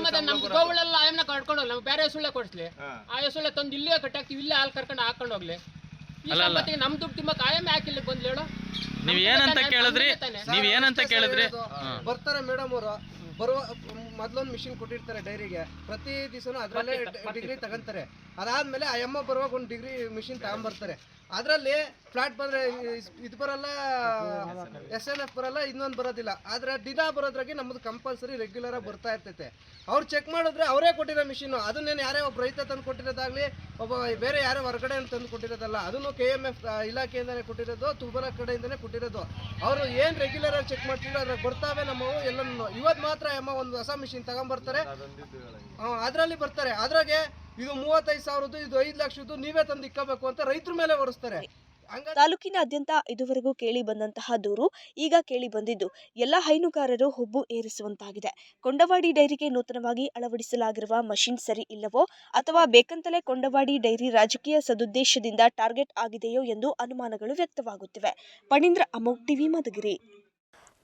ಮತ್ತೆ ನಮ್ದು ಗೋವುಗಳೆಲ್ಲ ಆಯಮ್ನ ಕಟ್ಕೊಂಡು ಹೋಗ್ಲಿ, ನಮ್ಗೆ ಬೇರೆ ಸುಳ್ಳೆ ಕೊಡಿಸ್ಲಿ. ಆ ಸುಳ್ಳೆ ತಂದು ಇಲ್ಲೇ ಕಟ್ಟಾಕ್ತಿವಿ, ಇಲ್ಲೇ ಹಾಲು ಕರ್ಕೊಂಡು ಹಾಕೊಂಡು ಹೋಗ್ಲಿ. ಈ ಸಂಪತ್ತಿಗೆ ನಮ್ ದುಡ್ಡು ತಿಮ್ಮಕ್ಕೆ ಆಯಮ್ಮ ಯಾಕಿಲ್ಲ ಬಂದ್ಲಿ ಹೇಳು? ನೀವ್ ಏನಂತ ಕೇಳಿದ್ರಿ? ಬರ್ತಾರೆ ಮೇಡಮ್ ಅವರು, ಬರುವ ಮೊದಲೊಂದು ಮಿಷಿನ್ ಕೊಟ್ಟಿರ್ತಾರೆ ಡೈರಿಗೆ. ಪ್ರತಿ ದಿವಸನೂ ಅದರಲ್ಲೇ ಡಿಗ್ರಿ ತಗೊಂತಾರೆ. ಅದಾದ್ಮೇಲೆ ಆ ಅಮ್ಮ ಬರುವಾಗ ಒಂದು ಡಿಗ್ರಿ ಮಿಷಿನ್ ತಗೊಂಬರ್ತಾರೆ. ಅದರಲ್ಲಿ ಫ್ಲಾಟ್ ಬಂದರೆ ಇದು ಬರಲ್ಲ, SNF ಬರಲ್ಲ, ಇನ್ನೊಂದು ಬರೋದಿಲ್ಲ. ಆದರೆ ದಿನ ಬರೋದ್ರಾಗೆ ನಮ್ಮದು ಕಂಪಲ್ಸರಿ ರೆಗ್ಯುಲರಾಗಿ ಬರ್ತಾ ಇರ್ತೈತೆ. ಅವ್ರು ಚೆಕ್ ಮಾಡಿದ್ರೆ ಅವರೇ ಕೊಟ್ಟಿರೋ ಮಿಷಿನು, ಅದನ್ನೇನು ಯಾರೇ ಒಬ್ಬ ರೈತ ತಂದು ಕೊಟ್ಟಿರೋದಾಗಲಿ, ಒಬ್ಬ ಬೇರೆ ಯಾರೇ ಹೊರಗಡೆ ತಂದು ಕೊಟ್ಟಿರೋದಲ್ಲ. ಅದನ್ನು KMF ಇಲಾಖೆಯಿಂದನೇ ಕೊಟ್ಟಿರೋದು, ತುಬರ ಕಡೆಯಿಂದನೇ ಕೊಟ್ಟಿರೋದು. ಅವರು ಏನು ರೆಗ್ಯುಲರಾಗಿ ಚೆಕ್ ಮಾಡ್ತಿದ್ರು ಅದ್ರಾಗ ಬರ್ತಾವೆ ನಮ್ಮವು ಎಲ್ಲನೂ. ಇವತ್ತು ಮಾತ್ರ ಒಂದು ಹೊಸ ಮಿಷಿನ್ ತಗೊಂಬರ್ತಾರೆ, ಅದರಲ್ಲಿ ಬರ್ತಾರೆ. ಅದ್ರಾಗೆ ಇದು 35,000, ಇದು 5 ಲಕ್ಷದ್ದು ನೀವೇ ತಂದು ಇಕ್ಕಬೇಕು ಅಂತ ರೈತರ ಮೇಲೆ ಹೊರಿಸ್ತಾರೆ. ತಾಲೂಕಿನಾದ್ಯಂತ ಇದುವರೆಗೂ ಕೇಳಿ ಬಂದಂತಹ ದೂರು ಈಗ ಕೇಳಿ ಬಂದಿದ್ದು ಎಲ್ಲ ಹೈನುಗಾರರು ಹುಬ್ಬು ಏರಿಸುವಂತಾಗಿದೆ. ಕೊಂಡವಾಡಿ ಡೈರಿಗೆ ನೂತನವಾಗಿ ಅಳವಡಿಸಲಾಗಿರುವ ಮಷಿನ್ ಸರಿ ಇಲ್ಲವೋ ಅಥವಾ ಬೇಕಂತಲೇ ಕೊಂಡವಾಡಿ ಡೈರಿ ರಾಜಕೀಯ ಸದುದ್ದೇಶದಿಂದ ಟಾರ್ಗೆಟ್ ಆಗಿದೆಯೋ ಎಂದು ಅನುಮಾನಗಳು ವ್ಯಕ್ತವಾಗುತ್ತಿವೆ. ಪಣೀಂದ್ರ, ಅಮೋಘ್ ಟಿವಿ, ಮಧುಗಿರಿ.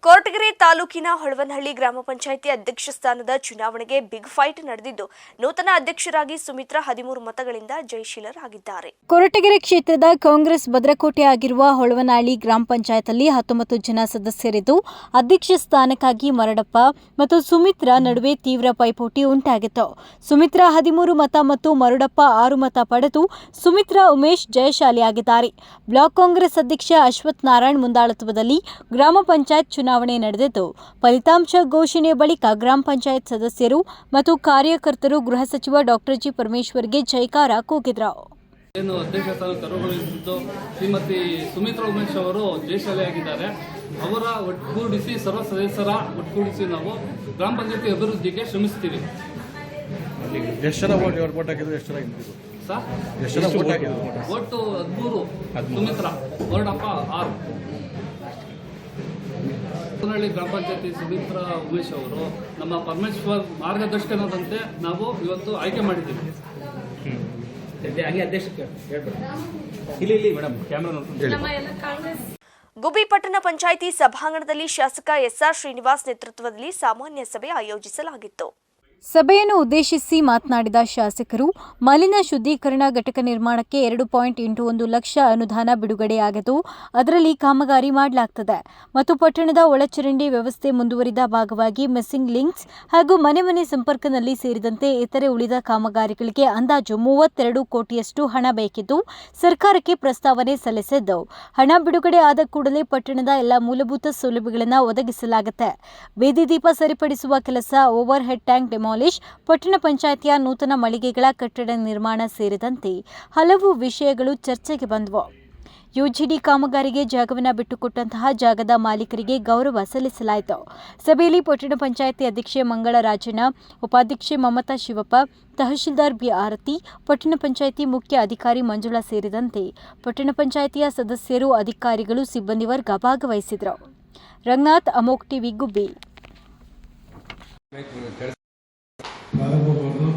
ಕೊರಟಗೆರೆ ತಾಲೂಕಿನ ಹೊಳವನಹಳ್ಳಿ ಗ್ರಾಮ ಪಂಚಾಯಿತಿ ಅಧ್ಯಕ್ಷ ಸ್ಥಾನದ ಚುನಾವಣೆಗೆ ಬಿಗ್ ಫೈಟ್ ನಡೆದಿದ್ದು ನೂತನ ಅಧ್ಯಕ್ಷರಾಗಿ ಸುಮಿತ್ರಾ 13 ಮತಗಳಿಂದ ಜಯಶೀಲರಾಗಿದ್ದಾರೆ. ಕೊರಟಗೆರೆ ಕ್ಷೇತ್ರದ ಕಾಂಗ್ರೆಸ್ ಭದ್ರಕೋಟೆ ಆಗಿರುವ ಹೊಳವನಹಳ್ಳಿ ಗ್ರಾಮ ಪಂಚಾಯತ್ನಲ್ಲಿ 19 ಜನ ಸದಸ್ಯರಿದ್ದು ಅಧ್ಯಕ್ಷ ಸ್ಥಾನಕ್ಕಾಗಿ ಮರಡಪ್ಪ ಮತ್ತು ಸುಮಿತ್ರಾ ನಡುವೆ ತೀವ್ರ ಪೈಪೋಟಿ ಉಂಟಾಗಿತ್ತು. ಸುಮಿತ್ರಾ 13 ಮತ ಮತ್ತು ಮರಡಪ್ಪ 6 ಮತ ಪಡೆದು ಸುಮಿತ್ರಾ ಉಮೇಶ್ ಜಯಶಾಲಿಯಾಗಿದ್ದಾರೆ. ಬ್ಲಾಕ್ ಕಾಂಗ್ರೆಸ್ ಅಧ್ಯಕ್ಷ ಅಶ್ವಥ್ ನಾರಾಯಣ್ ಮುಂದಾಳತ್ವದಲ್ಲಿ ಗ್ರಾಮ ಪಂಚಾಯತ್ ಚುನಾವಣೆ ನಡೆದಿದ್ದು ಫಲಿತಾಂಶ ಘೋಷಣೆ ಬಳಿಕ ಗ್ರಾಮ ಪಂಚಾಯತ್ ಸದಸ್ಯರು ಮತ್ತು ಕಾರ್ಯಕರ್ತರು ಗೃಹ ಸಚಿವ ಡಾಕ್ಟರ್ ಜಿ ಪರಮೇಶ್ವರ್ಗೆ ಜೈಕಾರ ಕೂಗಿದ್ರು. ಏನು ಅಧ್ಯಕ್ಷ ಸ್ಥಾನ ತೆರವುಗೊಳಿಸಿದ್ದು ಶ್ರೀಮತಿ ಸುಮಿತ್ರಾ ಉಮೇಶ್ ಅವರು ಜಯಶಾಲಿಯಾಗಿದ್ದಾರೆ. ಅವರ ಒಟ್ಟುಗೂಡಿಸಿ ಸರ್ವ ಸದಸ್ಯರ ಒಟ್ಟುಗೂಡಿಸಿ ನಾವು ಗ್ರಾಮ ಪಂಚಾಯತಿ ಅಭಿವೃದ್ಧಿಗೆ ಶ್ರಮಿಸ್ತೀವಿ. ಎಷ್ಟು ಜನ ವೋಟ್ ಹಾಕಿದ್ರು, ಎಷ್ಟು ಜನ ಹಿಂದಿದ್ರು ಸರ್? ಎಷ್ಟು ಜನ ವೋಟ್ ಹಾಕಿದ್ರು? ಒಟ್ಟು 13, ಸುಮಿತ್ರಾ, ಮರಡಪ್ಪ 6. ಹೊಳವನಹಳ್ಳಿ ಗ್ರಾಮ ಪಂಚಾಯತಿ ಸುಮಿತ್ರಾ ಉಮೇಶ್ ಅವರು ನಮ್ಮ ಪರಮೇಶ್ವರ್ ಮಾರ್ಗದರ್ಶನದಂತೆ ನಾವು ಇವತ್ತು ಆಯ್ಕೆ ಮಾಡಿದ್ದೀವಿ. ಗುಬ್ಬಿ ಪಟ್ಟಣ ಪಂಚಾಯಿತಿ ಸಭಾಂಗಣದಲ್ಲಿ ಶಾಸಕ SR ಶ್ರೀನಿವಾಸ್ ನೇತೃತ್ವದಲ್ಲಿ ಸಾಮಾನ್ಯ ಸಭೆ ಆಯೋಜಿಸಲಾಗಿತ್ತು. ಸಭೆಯನ್ನು ಉದ್ದೇಶಿಸಿ ಮಾತನಾಡಿದ ಶಾಸಕರು, ಮಲಿನ ಶುದ್ಧೀಕರಣ ಘಟಕ ನಿರ್ಮಾಣಕ್ಕೆ 2.81 ಲಕ್ಷ ಅನುದಾನ ಬಿಡುಗಡೆಯಾಗಿದ್ದು ಅದರಲ್ಲಿ ಕಾಮಗಾರಿ ಮಾಡಲಾಗುತ್ತದೆ ಮತ್ತು ಪಟ್ಟಣದ ಒಳಚರಂಡಿ ವ್ಯವಸ್ಥೆ ಮುಂದುವರಿದ ಭಾಗವಾಗಿ ಮಿಸ್ಸಿಂಗ್ ಲಿಂಕ್ಸ್ ಹಾಗೂ ಮನೆ ಮನೆ ಸಂಪರ್ಕದಲ್ಲಿ ಸೇರಿದಂತೆ ಇತರೆ ಉಳಿದ ಕಾಮಗಾರಿಗಳಿಗೆ ಅಂದಾಜು 32 ಕೋಟಿಯಷ್ಟು ಹಣ ಬೇಕಿದ್ದು ಸರ್ಕಾರಕ್ಕೆ ಪ್ರಸ್ತಾವನೆ ಸಲ್ಲಿಸಿದ್ದು ಹಣ ಬಿಡುಗಡೆ ಆದ ಕೂಡಲೇ ಪಟ್ಟಣದ ಎಲ್ಲ ಮೂಲಭೂತ ಸೌಲಭ್ಯಗಳನ್ನು ಒದಗಿಸಲಾಗುತ್ತೆ. ಬೀದಿ ದೀಪ ಸರಿಪಡಿಸುವ ಕೆಲಸ, ಓವರ್ ಹೆಡ್ ಟ್ಯಾಂಕ್ ಡೆಮಾಲಿಶ್, ಪಟ್ಟಣ ಪಂಚಾಯಿತಿಯ ನೂತನ ಮಳಿಗೆಗಳ ಕಟ್ಟಡ ನಿರ್ಮಾಣ ಸೇರಿದಂತೆ ಹಲವು ವಿಷಯಗಳು ಚರ್ಚೆಗೆ ಬಂದವು. ಯುಜಿಡಿ ಕಾಮಗಾರಿಗೆ ಜಾಗವನ್ನು ಬಿಟ್ಟುಕೊಟ್ಟಂತಹ ಜಾಗದ ಮಾಲೀಕರಿಗೆ ಗೌರವ ಸಲ್ಲಿಸಲಾಯಿತು. ಸಭೆಯಲ್ಲಿ ಪಟ್ಟಣ ಪಂಚಾಯಿತಿ ಅಧ್ಯಕ್ಷೆ ಮಂಗಳ ರಾಜಣ್ಣ, ಉಪಾಧ್ಯಕ್ಷೆ ಮಮತಾ ಶಿವಪ್ಪ, ತಹಶೀಲ್ದಾರ್ ಬಿ ಆರತಿ, ಪಟ್ಟಣ ಪಂಚಾಯಿತಿ ಮುಖ್ಯ ಅಧಿಕಾರಿ ಮಂಜುಳಾ ಸೇರಿದಂತೆ ಪಟ್ಟಣ ಪಂಚಾಯಿತಿಯ ಸದಸ್ಯರು, ಅಧಿಕಾರಿಗಳು, ಸಿಬ್ಬಂದಿ ವರ್ಗ ಭಾಗವಹಿಸಿದರು. ರಂಗನಾಥ್, ಅಮೋಘ್ ಟಿವಿ, ಗುಬ್ಬಿ. ಪ್ರಾರಂಭ ಮಾಡೋದು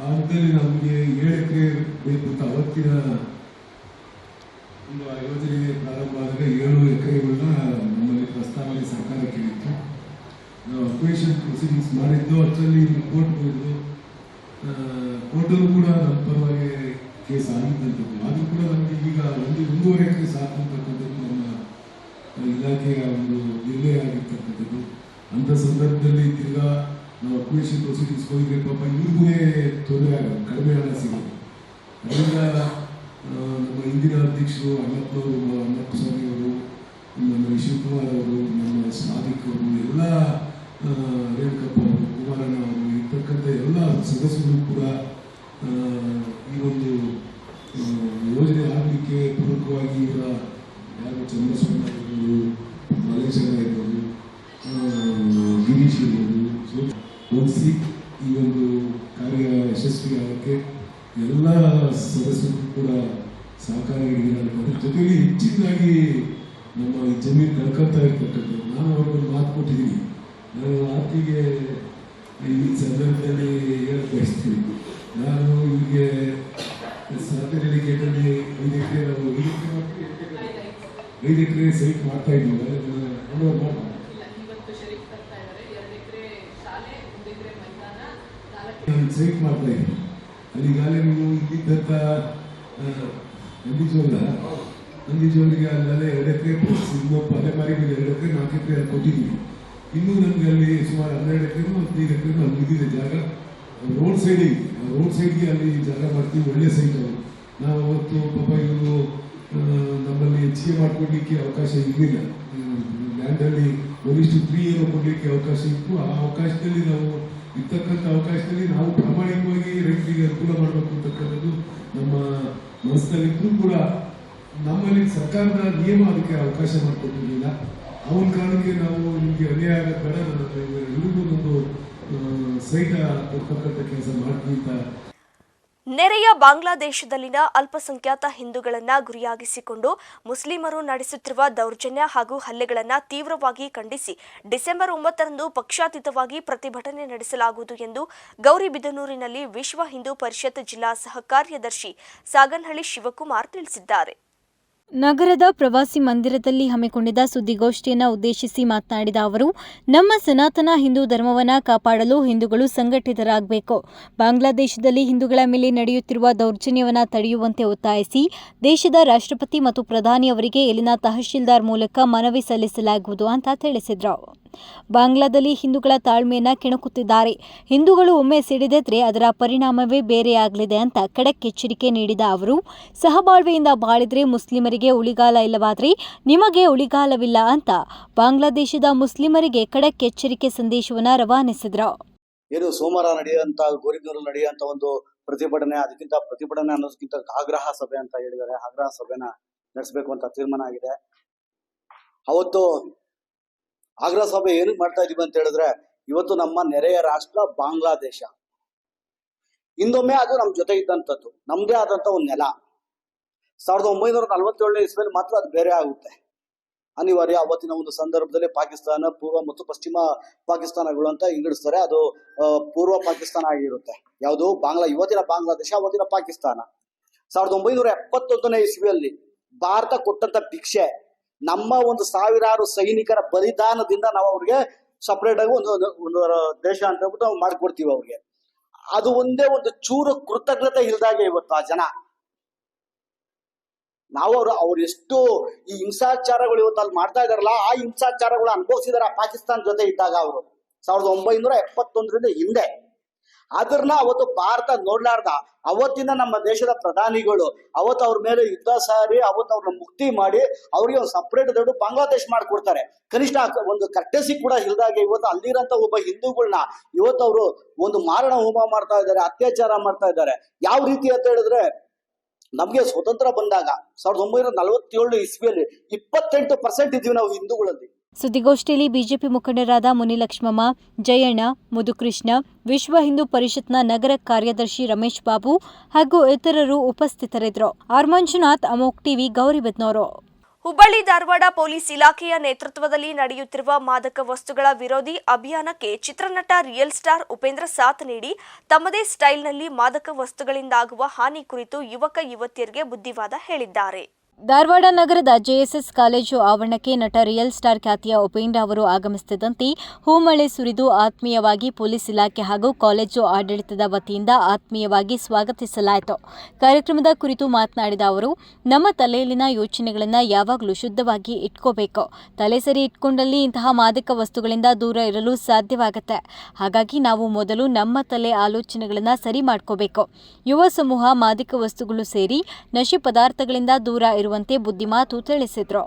ಆಗದಲ್ಲಿ ನಮಗೆ 7 ಎಕರೆ ಬೇಕು ಅಂತ ಅವತ್ತಿನ ಒಂದು ಯೋಜನೆ ಪ್ರಾರಂಭ ಆದಾಗ 7 ಎಕರೆಗಳನ್ನ ನಮ್ಮಲ್ಲಿ ಪ್ರಸ್ತಾವನೆ ಸರ್ಕಾರ ಕೇಳಿತ್ತು. ನಾವು ಅಕ್ವೇಷನ್ ಪ್ರೊಸೀಡಿಂಗ್ಸ್ ಮಾಡಿದ್ದು, ಅಷ್ಟರಲ್ಲಿ ಕೋರ್ಟ್ ಹೋಯಿತು. ಕೋರ್ಟಲ್ಲೂ ಕೂಡ ನಮ್ಮ ಪರವಾಗಿ ಕೇಸ್ ಆಗಿದ್ದಂಥದ್ದು. ಆದರೂ ಕೂಡ ನಮಗೆ ಈಗ 1.5 ಎಕರೆ ಸಾಕು ಅಂತಕ್ಕಂಥದ್ದು ನಮ್ಮ ಇಲಾಖೆಯ ಒಂದು ನಿರ್ಣಯ ಆಗಿರ್ತಕ್ಕಂಥದ್ದು. ಅಂಥ ಸಂದರ್ಭದಲ್ಲಿ ತಿರ್ಗಾ ನಾವು ಅಕ್ವೇಷನ್ ಪ್ರೊಸೀಡಿಂಗ್ಸ್ ಹೋಗಿದ್ರೆ ಪಾಪ ಇವ್ರಿಗೂ ತೊಂದರೆ ಆಗೋದು, ಕಡಿಮೆ ಹಣ ಸಿಗೋದು. ಅದರಿಂದ ನಮ್ಮ ಹಿಂದಿನ ಅಧ್ಯಕ್ಷರು ಅಣ್ಣಪ್ಪ ಸ್ವಾಮಿ ಅವರು, ನಮ್ಮ ಶಿವಕುಮಾರ್ ಅವರು, ನಮ್ಮ ಸಾದಿಕ್ ಅವರು, ಎಲ್ಲ ರೇಣುಕಪ್ಪ ಅವರು, ಕುಮಾರಣ್ಣ ಅವರು, ಇರ್ತಕ್ಕಂಥ ಎಲ್ಲ ಸದಸ್ಯರು ಕೂಡ ಈ ಒಂದು ಯೋಜನೆ ಆಗಲಿಕ್ಕೆ ಪ್ರಮುಖವಾಗಿ ಇವರ ಯಾರು ಚಂದ್ರಸ್ವಾಮಿ ಆಗಿರ್ಬೋದು, ಮಲೇಶ್ವರ ಇರ್ಬೋದು, ಗಿರೀಶ್ ಇರ್ಬೋದು ಹೋಲಿಸಿ ಈ ಒಂದು ಕಾರ್ಯ ಯಶಸ್ವಿಯಾಗಕ್ಕೆ ಎಲ್ಲ ಸದಸ್ಯರು ಕೂಡ ಸಹಕಾರ ನೀಡಿದ್ದಾರೆ. ಅದ್ರ ಜೊತೆಗೆ ಹೆಚ್ಚಿನದಾಗಿ ನಮ್ಮ ಈ ಜಮೀನು ಕಳ್ಕೊಳ್ತಾ ಇರ್ತಕ್ಕಂಥದ್ದು. ನಾನು ಅವ್ರಿಗೊಂದು ಮಾತು ಕೊಟ್ಟಿದ್ದೀನಿ. ನಾನು ಮಾತಿಗೆ ಈ ಸಂದರ್ಭದಲ್ಲಿ ಹೇಳಕ್ ಬಯಸ್ತೀನಿ. ನಾನು ಇಲ್ಲಿಗೆ ಸರ್ಕಾರಿ ಗೇಟಲ್ಲಿ 5 ಎಕರೆ ನಾವು 5 ಎಕರೆ ಸೈಟ್ ಮಾಡ್ತಾ ಇದ್ದೀವಿ. ಸೈಟ್ ಮಾಡ್ತಾ ಇದ್ದೀನಿ. ಅಲ್ಲಿಗಾಗಲೇ ನೀವು ಇಲ್ಲಿದ್ದಂಥ ನಂದಿಜೋಳಿಗೆ ಅಲ್ಲದೆ 2 ಎಕರೆ ಪ್ಲಸ್ ಇನ್ನೊಬ್ಬ ಅಲೆಮಾರಿಗೆ 2 ಎಕರೆ 4 ಎಕರೆ ಅಲ್ಲಿ ಕೊಟ್ಟಿದ್ದೀವಿ. ಇನ್ನೂ ನಮಗೆ ಅಲ್ಲಿ ಸುಮಾರು 12 ಎಕರೆನೂ 15 ಎಕರೆನೂ ಅಲ್ಲಿ ಇದ್ದಿದೆ ಜಾಗ. ರೋಡ್ ಸೈಡಿಗೆ ಅಲ್ಲಿ ಜಾಗ ಮಾಡ್ತೀವಿ. ಒಳ್ಳೆ ಸೈಟ್ ಅವರು. ನಾವು ಅವತ್ತು ಪಾಪ ಇವರು ನಮ್ಮಲ್ಲಿ ಹೆಚ್ಚಿಗೆ ಮಾಡಿಕೊಡ್ಲಿಕ್ಕೆ ಅವಕಾಶ ಇರಲಿಲ್ಲ. ಲ್ಯಾಂಡಲ್ಲಿ 1:3 ಏನೋ ಕೊಡಲಿಕ್ಕೆ ಅವಕಾಶ ಇತ್ತು. ಆ ಅವಕಾಶದಲ್ಲಿ ನಾವು ಇರ್ತಕ್ಕಂಥ ಅವಕಾಶದಲ್ಲಿ ನಾವು ಪ್ರಾಮಾಣಿಕವಾಗಿ ರೈತರಿಗೆ ಅನುಕೂಲ ಮಾಡಬೇಕು ಅಂತಕ್ಕಂಥದ್ದು ನಮ್ಮ ಮನಸ್ಸಿನಲ್ಲಿದ್ದರೂ ಕೂಡ ನಮ್ಮಲ್ಲಿ ಸರ್ಕಾರದ ನಿಯಮ ಅದಕ್ಕೆ ಅವಕಾಶ ಮಾಡಿಕೊಟ್ಟಿರಲಿಲ್ಲ. ಅವನ ಕಾರಣಕ್ಕೆ ನಾವು ನಿಮಗೆ ಅನ್ಯಾಯ ಆಗೋದು ಬೇಡ, ಎಲ್ರಿಗೂ ಒಂದು ಸೈಟ್ ಕೊಡ್ತಕ್ಕಂಥ ಕೆಲಸ ಮಾಡ್ತೀವಿ ಅಂತ. ನೆರೆಯ ಬಾಂಗ್ಲಾದೇಶದಲ್ಲಿನ ಅಲ್ಪಸಂಖ್ಯಾತ ಹಿಂದೂಗಳನ್ನ ಗುರಿಯಾಗಿಸಿಕೊಂಡು ಮುಸ್ಲಿಮರು ನಡೆಸುತ್ತಿರುವ ದೌರ್ಜನ್ಯ ಹಾಗೂ ಹಲ್ಲೆಗಳನ್ನು ತೀವ್ರವಾಗಿ ಖಂಡಿಸಿ ಡಿಸೆಂಬರ್ 9ರಂದು ಪಕ್ಷಾತೀತವಾಗಿ ಪ್ರತಿಭಟನೆ ನಡೆಸಲಾಗುವುದು ಎಂದು ಗೌರಿಬಿದನೂರಿನಲ್ಲಿ ವಿಶ್ವ ಹಿಂದೂ ಪರಿಷತ್ ಜಿಲ್ಲಾ ಸಹ ಕಾರ್ಯದರ್ಶಿ ಸಾಗನಹಳ್ಳಿ ಶಿವಕುಮಾರ್ ತಿಳಿಸಿದ್ದಾರೆ. ನಗರದ ಪ್ರವಾಸಿ ಮಂದಿರದಲ್ಲಿ ಹಮ್ಮಿಕೊಂಡಿದ್ದ ಸುದ್ದಿಗೋಷ್ಠಿಯನ್ನು ಉದ್ದೇಶಿಸಿ ಮಾತನಾಡಿದ ಅವರು, ನಮ್ಮ ಸನಾತನ ಹಿಂದೂ ಧರ್ಮವನ್ನು ಕಾಪಾಡಲು ಹಿಂದೂಗಳು ಸಂಘಟಿತರಾಗಬೇಕು. ಬಾಂಗ್ಲಾದೇಶದಲ್ಲಿ ಹಿಂದೂಗಳ ಮೇಲೆ ನಡೆಯುತ್ತಿರುವ ದೌರ್ಜನ್ಯವನ್ನು ತಡೆಯುವಂತೆ ಒತ್ತಾಯಿಸಿ ದೇಶದ ರಾಷ್ಟ್ರಪತಿ ಮತ್ತು ಪ್ರಧಾನಿ ಅವರಿಗೆ ಇಲ್ಲಿನ ತಹಶೀಲ್ದಾರ್ ಮೂಲಕ ಮನವಿ ಸಲ್ಲಿಸಲಾಗುವುದು ಅಂತ ತಿಳಿಸಿದರು. ಬಾಂಗ್ಲಾದಲ್ಲಿ ಹಿಂದೂಗಳ ತಾಳ್ಮೆಯನ್ನ ಕೆಣಕುತ್ತಿದ್ದಾರೆ. ಹಿಂದೂಗಳು ಒಮ್ಮೆ ಸಿಡಿದೆದ್ರೆ ಅದರ ಪರಿಣಾಮವೇ ಬೇರೆಯಾಗಲಿದೆ ಅಂತ ಖಡಕ್ ಎಚ್ಚರಿಕೆ ನೀಡಿದ ಅವರು, ಸಹಬಾಳ್ವೆಯಿಂದ ಬಾಳಿದ್ರೆ ಮುಸ್ಲಿಮರಿಗೆ ಉಳಿಗಾಲ ಇಲ್ಲವಾದ್ರೆ ನಿಮಗೆ ಉಳಿಗಾಲವಿಲ್ಲ ಅಂತ ಬಾಂಗ್ಲಾದೇಶದ ಮುಸ್ಲಿಮರಿಗೆ ಖಡಕ್ ಎಚ್ಚರಿಕೆ ಸಂದೇಶವನ್ನು ರವಾನಿಸಿದ್ರು. ಏನು ಸೋಮವಾರ ನಡೆಯುವಂತ ಗೋರಿಬಿದನೂರಲ್ಲಿ ನಡೆಯುವಂತ ಒಂದು ಪ್ರತಿಭಟನೆ, ಅದಕ್ಕಿಂತ ಪ್ರತಿಭಟನೆ ಅನ್ನೋದಕ್ಕಿಂತ ಆಗ್ರಹ ಸಭೆ ಅಂತ ಹೇಳಿದ್ದಾರೆ. ಆಗ್ರಹ ಸಭೆನ ನಡೆಸಬೇಕು ಅಂತ ತೀರ್ಮಾನ ಆಗಿದೆ. ಅವತ್ತು ಆಗ್ರಹ ಸಭೆ ಏನಕ್ಕೆ ಮಾಡ್ತಾ ಇದೀವಿ ಅಂತ ಹೇಳಿದ್ರೆ, ಇವತ್ತು ನಮ್ಮ ನೆರೆಯ ರಾಷ್ಟ್ರ ಬಾಂಗ್ಲಾದೇಶ, ಹಿಂದೊಮ್ಮೆ ಅದು ನಮ್ಮ ಜೊತೆ ಇದ್ದಂಥದ್ದು, ನಮ್ದೇ ಆದಂತ ಒಂದು ನೆಲ. 1947ನೇ ಇಸ್ವಿಯಲ್ಲಿ ಮಾತ್ರ ಅದು ಬೇರೆ ಆಗುತ್ತೆ, ಅನಿವಾರ್ಯ. ಅವತ್ತಿನ ಒಂದು ಸಂದರ್ಭದಲ್ಲಿ ಪಾಕಿಸ್ತಾನ, ಪೂರ್ವ ಮತ್ತು ಪಶ್ಚಿಮ ಪಾಕಿಸ್ತಾನಗಳು ಅಂತ ವಿಂಗಡಿಸ್ತಾರೆ. ಅದು ಪೂರ್ವ ಪಾಕಿಸ್ತಾನ ಆಗಿರುತ್ತೆ. ಯಾವುದು ಇವತ್ತಿನ ಬಾಂಗ್ಲಾದೇಶ, ಅವತ್ತಿನ ಪಾಕಿಸ್ತಾನ. 1971ನೇ ಇಸ್ವಿಯಲ್ಲಿ ಭಾರತ ಕೊಟ್ಟಂತ ಭಿಕ್ಷೆ, ನಮ್ಮ ಒಂದು ಸಾವಿರಾರು ಸೈನಿಕರ ಬಲಿದಾನದಿಂದ ನಾವು ಅವ್ರಿಗೆ ಸಪರೇಟ್ ಆಗಿ ಒಂದು ದೇಶ ಅಂತ ಹೇಳ್ಬಿಟ್ಟು ನಾವು ಮಾಡ್ಕೊಡ್ತೀವಿ ಅವ್ರಿಗೆ. ಅದು ಒಂದೇ ಒಂದು ಚೂರು ಕೃತಜ್ಞತೆ ಇಲ್ದಾಗೆ ಇವತ್ತು ಆ ಜನ, ನಾವು ಅವ್ರು ಎಷ್ಟು ಈ ಹಿಂಸಾಚಾರಗಳು ಇವತ್ತು ಅಲ್ಲಿ ಮಾಡ್ತಾ ಇದಾರಲ್ಲ, ಆ ಹಿಂಸಾಚಾರಗಳು ಅನುಭವಿಸಿದಾರೆ ಆ ಪಾಕಿಸ್ತಾನ ಜೊತೆ ಇದ್ದಾಗ ಅವರು 1971ರಿಂದ ಹಿಂದೆ. ಅದನ್ನ ಅವತ್ತು ಭಾರತ ನೋಡ್ಲಾರ್ದ ಅವತ್ತಿನ ನಮ್ಮ ದೇಶದ ಪ್ರಧಾನಿಗಳು ಅವತ್ತು ಅವ್ರ ಮೇಲೆ ಯುದ್ಧ ಸಾರಿ ಅವತ್ತು ಅವ್ರನ್ನ ಮುಕ್ತಿ ಮಾಡಿ ಅವ್ರಿಗೆ ಒಂದು ಸಪರೇಟ್ ದೊಡ್ಡ ಬಾಂಗ್ಲಾದೇಶ ಮಾಡ್ಕೊಡ್ತಾರೆ. ಕನಿಷ್ಠ ಒಂದು ಕಟ್ಟೆಸಿ ಕೂಡ ಇಲ್ದಾಗೆ ಇವತ್ತು ಅಲ್ಲಿರಂತ ಒಬ್ಬ ಹಿಂದೂಗಳನ್ನ ಇವತ್ತು ಅವರು ಒಂದು ಮಾರಣ ಹೋಮ ಮಾಡ್ತಾ ಇದ್ದಾರೆ, ಅತ್ಯಾಚಾರ ಮಾಡ್ತಾ ಇದ್ದಾರೆ. ಯಾವ ರೀತಿ ಅಂತ ಹೇಳಿದ್ರೆ, ನಮ್ಗೆ ಸ್ವತಂತ್ರ ಬಂದಾಗ 1947 ಇಸ್ವಿಯಲ್ಲಿ 28% ಇದ್ವಿ ನಾವು ಹಿಂದೂಗಳಲ್ಲಿ. ಸುದ್ದಿಗೋಷ್ಠಿಯಲ್ಲಿ ಬಿಜೆಪಿ ಮುಖಂಡರಾದ ಮುನಿಲಕ್ಷ್ಮಮ್ಮ, ಜಯಣ್ಣ, ಮುದುಕೃಷ್ಣ, ವಿಶ್ವ ಹಿಂದೂ ಪರಿಷತ್ನ ನಗರ ಕಾರ್ಯದರ್ಶಿ ರಮೇಶ್ ಬಾಬು ಹಾಗೂ ಇತರರು ಉಪಸ್ಥಿತರಿದ್ದರು. ಆರ್ ಮಂಜುನಾಥ್, ಅಮೋಕ್ ಟಿವಿ, ಗೌರಿಬಿದನೂರು. ಹುಬ್ಬಳ್ಳಿ ಧಾರವಾಡ ಪೊಲೀಸ್ ಇಲಾಖೆಯ ನೇತೃತ್ವದಲ್ಲಿ ನಡೆಯುತ್ತಿರುವ ಮಾದಕ ವಸ್ತುಗಳ ವಿರೋಧಿ ಅಭಿಯಾನಕ್ಕೆ ಚಿತ್ರನಟ ರಿಯಲ್ ಸ್ಟಾರ್ ಉಪೇಂದ್ರ ಸಾಥ್ ನೀಡಿ ತಮ್ಮದೇ ಸ್ಟೈಲ್ನಲ್ಲಿ ಮಾದಕ ವಸ್ತುಗಳಿಂದಾಗುವ ಹಾನಿ ಕುರಿತು ಯುವಕ ಯುವತಿಯರಿಗೆ ಬುದ್ಧಿವಾದ ಹೇಳಿದ್ದಾರೆ. ಧಾರವಾಡ ನಗರದ ಜೆಎಸ್ಎಸ್ ಕಾಲೇಜು ಆವರಣಕ್ಕೆ ನಟ ರಿಯಲ್ ಸ್ಟಾರ್ ಖ್ಯಾತಿಯ ಉಪೇಂದ್ರ ಅವರು ಆಗಮಿಸುತ್ತಿದ್ದಂತೆ ಹೂಮಳೆ ಸುರಿದು ಆತ್ಮೀಯವಾಗಿ ಪೊಲೀಸ್ ಇಲಾಖೆ ಹಾಗೂ ಕಾಲೇಜು ಆಡಳಿತದ ವತಿಯಿಂದ ಆತ್ಮೀಯವಾಗಿ ಸ್ವಾಗತಿಸಲಾಯಿತು. ಕಾರ್ಯಕ್ರಮದ ಕುರಿತು ಮಾತನಾಡಿದ ಅವರು, ನಮ್ಮ ತಲೆಯಲ್ಲಿನ ಯೋಚನೆಗಳನ್ನು ಯಾವಾಗಲೂ ಶುದ್ಧವಾಗಿ ಇಟ್ಕೋಬೇಕು. ತಲೆ ಸರಿ ಇಟ್ಕೊಂಡಲ್ಲಿ ಇಂತಹ ಮಾದಕ ವಸ್ತುಗಳಿಂದ ದೂರ ಇರಲು ಸಾಧ್ಯವಾಗುತ್ತೆ. ಹಾಗಾಗಿ ನಾವು ಮೊದಲು ನಮ್ಮ ತಲೆ ಆಲೋಚನೆಗಳನ್ನು ಸರಿ ಮಾಡ್ಕೋಬೇಕು. ಯುವ ಸಮೂಹ ಮಾದಕ ವಸ್ತುಗಳು ಸೇರಿ ನಶೆ ಪದಾರ್ಥಗಳಿಂದ ದೂರ ಇರುವಂತೆ ಬುದ್ಧಿಮಾತು ತಿಳಿಸಿದ್ರು.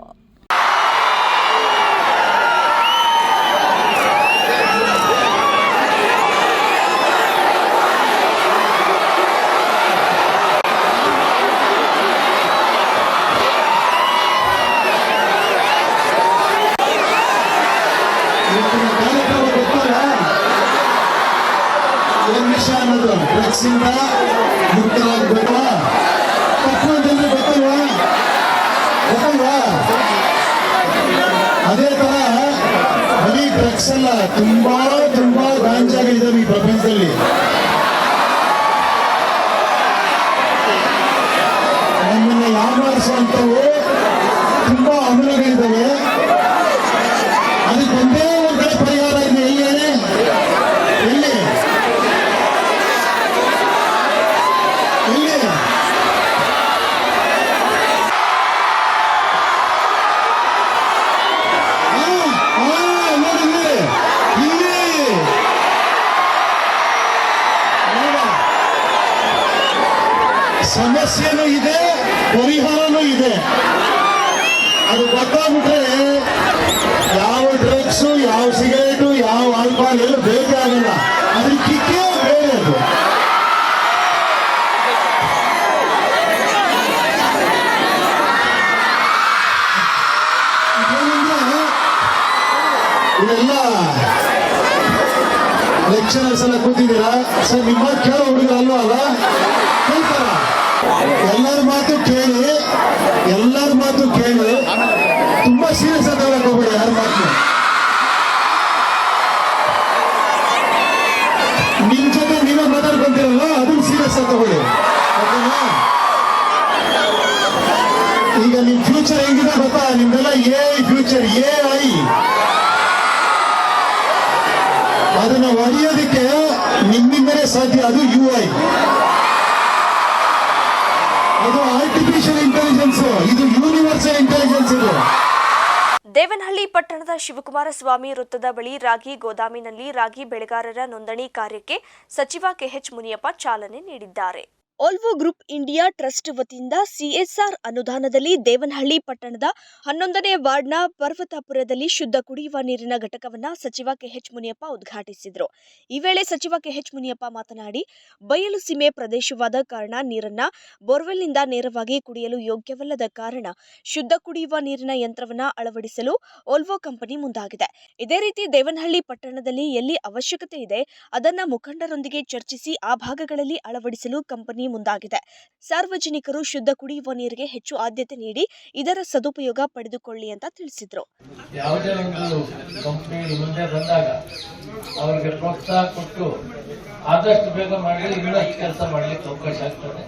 ಏನ್ ವಿಷಯ ಅನ್ನೋದು ಡ್ರಗ್ಸಿಂದ ಮುಕ್ತವಾಗಬೇಕು. ಅದೇ ತರ ಬರೀ ಡ್ರಗ್ಸ್ ಅಲ್ಲ, ತುಂಬಾ ಗಾಂಜಾಗಳಿದ್ದಾವೆ ಈ ಪ್ರಪಂಚದಲ್ಲಿ. ನಮ್ಮನ್ನ ಯಾಮಾರಿಸುವಂತವು ತುಂಬಾ ಅಮಲಗಳಿದ್ದಾವೆ. ಅದಕ್ಕೆ ಒಂದೇ ಒಂದು ಕಡೆ ಪರಿಹಾರ ಇದೆ. ಎಲ್ಲಿ ಸಮಸ್ಯೆನೂ ಇದೆ, ಪರಿಹಾರನೂ ಇದೆ. ಯಾವ ಸಿಗರೇಟು ಯಾವ ಆಲ್ಕೋಹಾಲ್ ಎಲ್ಲ ಬೇರೆ ಆಗಲ್ಲ, ಅದ್ರ ಕಿಕ್ಕೇ ಬೇರೆ ಅದು. ಇದೆಲ್ಲ ಲೆಕ್ಚರರ್ಸ್ ಎಲ್ಲ ಕೂತಿದ್ದೀರಾ ಸರ್, ನಿಮ್ಮ ಕೇಳೋ ಹುಡುಗರು ಅಲ್ವಾ ಅಲ್ಲ, ಕೇಳ್ತಾರ? ಎಲ್ಲರ ಮಾತು ಕೇಳಿ ತುಂಬಾ ಸೀರಿಯಸ್ ಆಗಿ ಹೋಗ್ಬೇಡಿ ಯಾರ ಮಾತು. ನಿಮ್ ಜೊತೆ ನೀವೇ ಮಾತಾಡ್ಕೊಂತೀರಲ್ಲ, ಅದನ್ನ ಸೀರಿಯಸ್ ಆಗಿ ತಗೊಳ್ಳಿ, ಓಕೆನಾ? ಈಗ ನಿಮ್ ಫ್ಯೂಚರ್ ಹೆಂಗಿದೆ ಗೊತ್ತಾ? ನಿಮ್ದೆಲ್ಲ ಫ್ಯೂಚರ್ AI, ಅದನ್ನ ಹೊಡೆಯೋದಕ್ಕೆ ನಿಮ್ಮಿಂದಲೇ ಸಾಧ್ಯ. ಅದು UI, ಅದು ಆರ್ಟಿಫಿಷಿಯಲ್ ಇಂಟೆಲಿಜೆನ್ಸ್, ಇದು ಯೂನಿವರ್ಸಲ್ ಇಂಟೆಲಿಜೆನ್ಸ್. ಇದು ದೇವನಹಳ್ಳಿ ಪಟ್ಟಣದ ಶಿವಕುಮಾರ ಸ್ವಾಮಿ ವೃತ್ತದ ಬಳಿ ರಾಗಿ ಗೋದಾಮಿನಲ್ಲಿ ರಾಗಿ ಬೆಳೆಗಾರರ ನೋಂದಣಿ ಕಾರ್ಯಕ್ಕೆ ಸಚಿವ KH ಮುನಿಯಪ್ಪ ಚಾಲನೆ ನೀಡಿದ್ದಾರೆ. ಓಲ್ವೋ ಗ್ರೂಪ್ ಇಂಡಿಯಾ ಟ್ರಸ್ಟ್ ವತಿಯಿಂದ CSR ಅನುದಾನದಲ್ಲಿ ದೇವನಹಳ್ಳಿ ಪಟ್ಟಣದ 11ನೇ ವಾರ್ಡ್ನ ಪರ್ವತಾಪುರದಲ್ಲಿ ಶುದ್ಧ ಕುಡಿಯುವ ನೀರಿನ ಘಟಕವನ್ನು ಸಚಿವ KH ಮುನಿಯಪ್ಪ ಉದ್ಘಾಟಿಸಿದರು. ಈ ವೇಳೆ ಸಚಿವ KH ಮುನಿಯಪ್ಪ ಮಾತನಾಡಿ, ಬಯಲು ಸೀಮೆ ಪ್ರದೇಶವಾದ ಕಾರಣ ನೀರನ್ನ ಬೋರ್ವೆಲ್ನಿಂದ ನೇರವಾಗಿ ಕುಡಿಯಲು ಯೋಗ್ಯವಲ್ಲದ ಕಾರಣ ಶುದ್ಧ ಕುಡಿಯುವ ನೀರಿನ ಯಂತ್ರವನ್ನು ಅಳವಡಿಸಲು ಓಲ್ವೋ ಕಂಪನಿ ಮುಂದಾಗಿದೆ. ಇದೇ ರೀತಿ ದೇವನಹಳ್ಳಿ ಪಟ್ಟಣದಲ್ಲಿ ಎಲ್ಲಿ ಅವಶ್ಯಕತೆ ಇದೆ ಅದನ್ನ ಮುಖಂಡರೊಂದಿಗೆ ಚರ್ಚಿಸಿ ಆ ಭಾಗಗಳಲ್ಲಿ ಅಳವಡಿಸಲು ಕಂಪನಿ ಮುಂದಾಗಿದೆ. ಸಾರ್ವಜನಿಕರು ಶುದ್ಧ ಕುಡಿಯುವ ನೀರಿಗೆ ಹೆಚ್ಚು ಆದ್ಯತೆ ನೀಡಿ ಇದರ ಸದುಪಯೋಗ ಪಡೆದುಕೊಳ್ಳಿ ಅಂತ ತಿಳಿಸಿದರು. ಯಾವುದೇ ಒಂದು ಕಂಪನಿ ಮುಂದೆ ಬಂದಾಗ ಅವರಿಗೆ ಪ್ರೋತ್ಸಾಹ ಕೊಟ್ಟು ಆದಷ್ಟು ಬೇಗ ಮಾಡಿ ಇನ್ನಷ್ಟು ಕೆಲಸ ಮಾಡಲಿಕ್ಕೆ ಅವಕಾಶ ಆಗ್ತದೆ.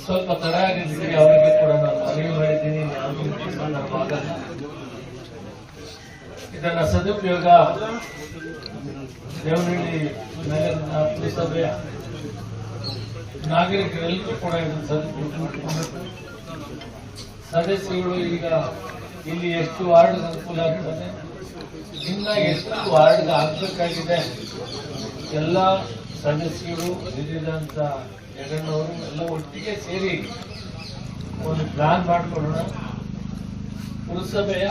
ಸ್ವಲ್ಪ ತಡ ಆಗಿದ್ದಕ್ಕೆ ಅವರಿಗೆ ಕೂಡ ನಾನು ಮನವಿ ಮಾಡಿದ್ದೀನಿ, ಇದನ್ನ ಸದುಪಯೋಗ ದೇವನಹಳ್ಳಿ ನಗರದ ಪುರಸಭೆಯ ನಾಗರಿಕರೆಲ್ಲರೂ ಕೂಡ ಇದನ್ನು ಸದುಪಯೋಗ. ಸದಸ್ಯಗಳು ಈಗ ಇಲ್ಲಿ ಎಷ್ಟು ವಾರ್ಡ್ ಅನುಕೂಲ ಆಗ್ತದೆ, ಇನ್ನ ಎಷ್ಟು ವಾರ್ಡ್ ಆಗ್ಬೇಕಾಗಿದೆ, ಎಲ್ಲ ಸದಸ್ಯರು ಹಿರಿದಂತ ಜಗಣ್ಣವರು ಎಲ್ಲ ಒಟ್ಟಿಗೆ ಸೇರಿ ಒಂದು ಪ್ಲಾನ್ ಮಾಡಿಕೊಳ್ಳೋಣ. ಪುರಸಭೆಯ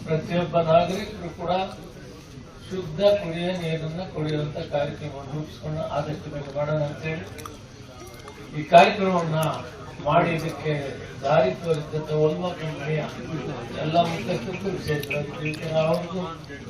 ಪ್ರತಿಯೊಬ್ಬ ನಾಗರಿಕರು ಕೂಡ ಶುದ್ಧ ಕುಡಿಯುವ ನೀರನ್ನು ಕುಡಿಯುವಂತ ಕಾರ್ಯಕ್ರಮವನ್ನು ರೂಪಿಸ್ಕೊಂಡು ಆದಷ್ಟು ಬೇಗ ಮಾಡೋಣ ಅಂತೇಳಿ ಈ ಕಾರ್ಯಕ್ರಮವನ್ನ ಮಾಡಿ ಇದಕ್ಕೆ ದಾರಿ ತೋರಿಸಿದ ಓಲ್ವೋ ಕಂಪನಿಯ ಎಲ್ಲ ಮುಖ್ಯಸ್ಥರು ವಿಶೇಷವಾಗಿ ಅವ್ರಿಗೂ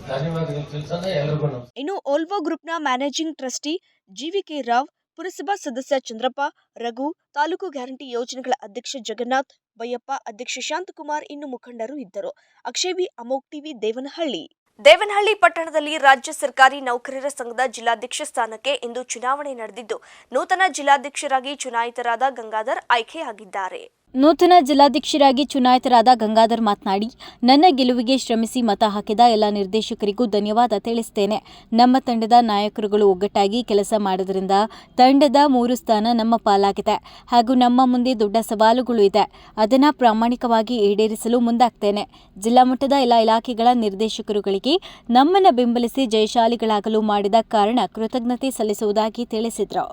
ಧನ್ಯವಾದಗಳು ತಿಳಿಸೋಣ ಎಲ್ಲರಿಗೂ. ಇನ್ನು ಓಲ್ವೋ ಗ್ರೂಪ್ನ ಮ್ಯಾನೇಜಿಂಗ್ ಟ್ರಸ್ಟಿ GVK ರಾವ್, ಪುರಸಭಾ ಸದಸ್ಯ ಚಂದ್ರಪ್ಪ, ರಘು, ತಾಲೂಕು ಗ್ಯಾರಂಟಿ ಯೋಜನೆಗಳ ಅಧ್ಯಕ್ಷ ಜಗನ್ನಾಥ್, ಬಯ್ಯಪ್ಪ, ಅಧ್ಯಕ್ಷ ಶಾಂತಕುಮಾರ್ ಇನ್ನು ಮುಖಂಡರು ಇದ್ದರು. ಅಕ್ಷಯ್ ವಿ, ಅಮೋಕ್ ಟಿವಿ, ದೇವನಹಳ್ಳಿ. ದೇವನಹಳ್ಳಿ ಪಟ್ಟಣದಲ್ಲಿ ರಾಜ್ಯ ಸರ್ಕಾರಿ ನೌಕರರ ಸಂಘದ ಜಿಲ್ಲಾಧ್ಯಕ್ಷ ಸ್ಥಾನಕ್ಕೆ ಇಂದು ಚುನಾವಣೆ ನಡೆದಿದ್ದು, ನೂತನ ಜಿಲ್ಲಾಧ್ಯಕ್ಷರಾಗಿ ಚುನಾಯಿತರಾದ ಗಂಗಾಧರ್ ಆಯ್ಕೆಯಾಗಿದ್ದಾರೆ. ನೂತನ ಜಿಲ್ಲಾಧ್ಯಕ್ಷರಾಗಿ ಚುನಾಯಿತರಾದ ಗಂಗಾಧರ್ ಮಾತನಾಡಿ, ನನ್ನ ಗೆಲುವಿಗೆ ಶ್ರಮಿಸಿ ಮತ ಹಾಕಿದ ಎಲ್ಲ ನಿರ್ದೇಶಕರಿಗೂ ಧನ್ಯವಾದ ತಿಳಿಸುತ್ತೇನೆ. ನಮ್ಮ ತಂಡದ ನಾಯಕರುಗಳು ಒಗ್ಗಟ್ಟಾಗಿ ಕೆಲಸ ಮಾಡೋದ್ರಿಂದ ತಂಡದ 3 ಸ್ಥಾನ ನಮ್ಮ ಪಾಲಾಗಿದೆ ಹಾಗೂ ನಮ್ಮ ಮುಂದೆ ದೊಡ್ಡ ಸವಾಲುಗಳು ಇದೆ. ಅದನ್ನು ಪ್ರಾಮಾಣಿಕವಾಗಿ ಈಡೇರಿಸಲು ಮುಂದಾಗ್ತೇನೆ. ಜಿಲ್ಲಾ ಮಟ್ಟದ ಎಲ್ಲ ಇಲಾಖೆಗಳ ನಿರ್ದೇಶಕರುಗಳಿಗೆ ನಮ್ಮನ್ನು ಬೆಂಬಲಿಸಿ ಜಯಶಾಲಿಗಳಾಗಲು ಮಾಡಿದ ಕಾರಣ ಕೃತಜ್ಞತೆ ಸಲ್ಲಿಸುವುದಾಗಿ ತಿಳಿಸಿದರು.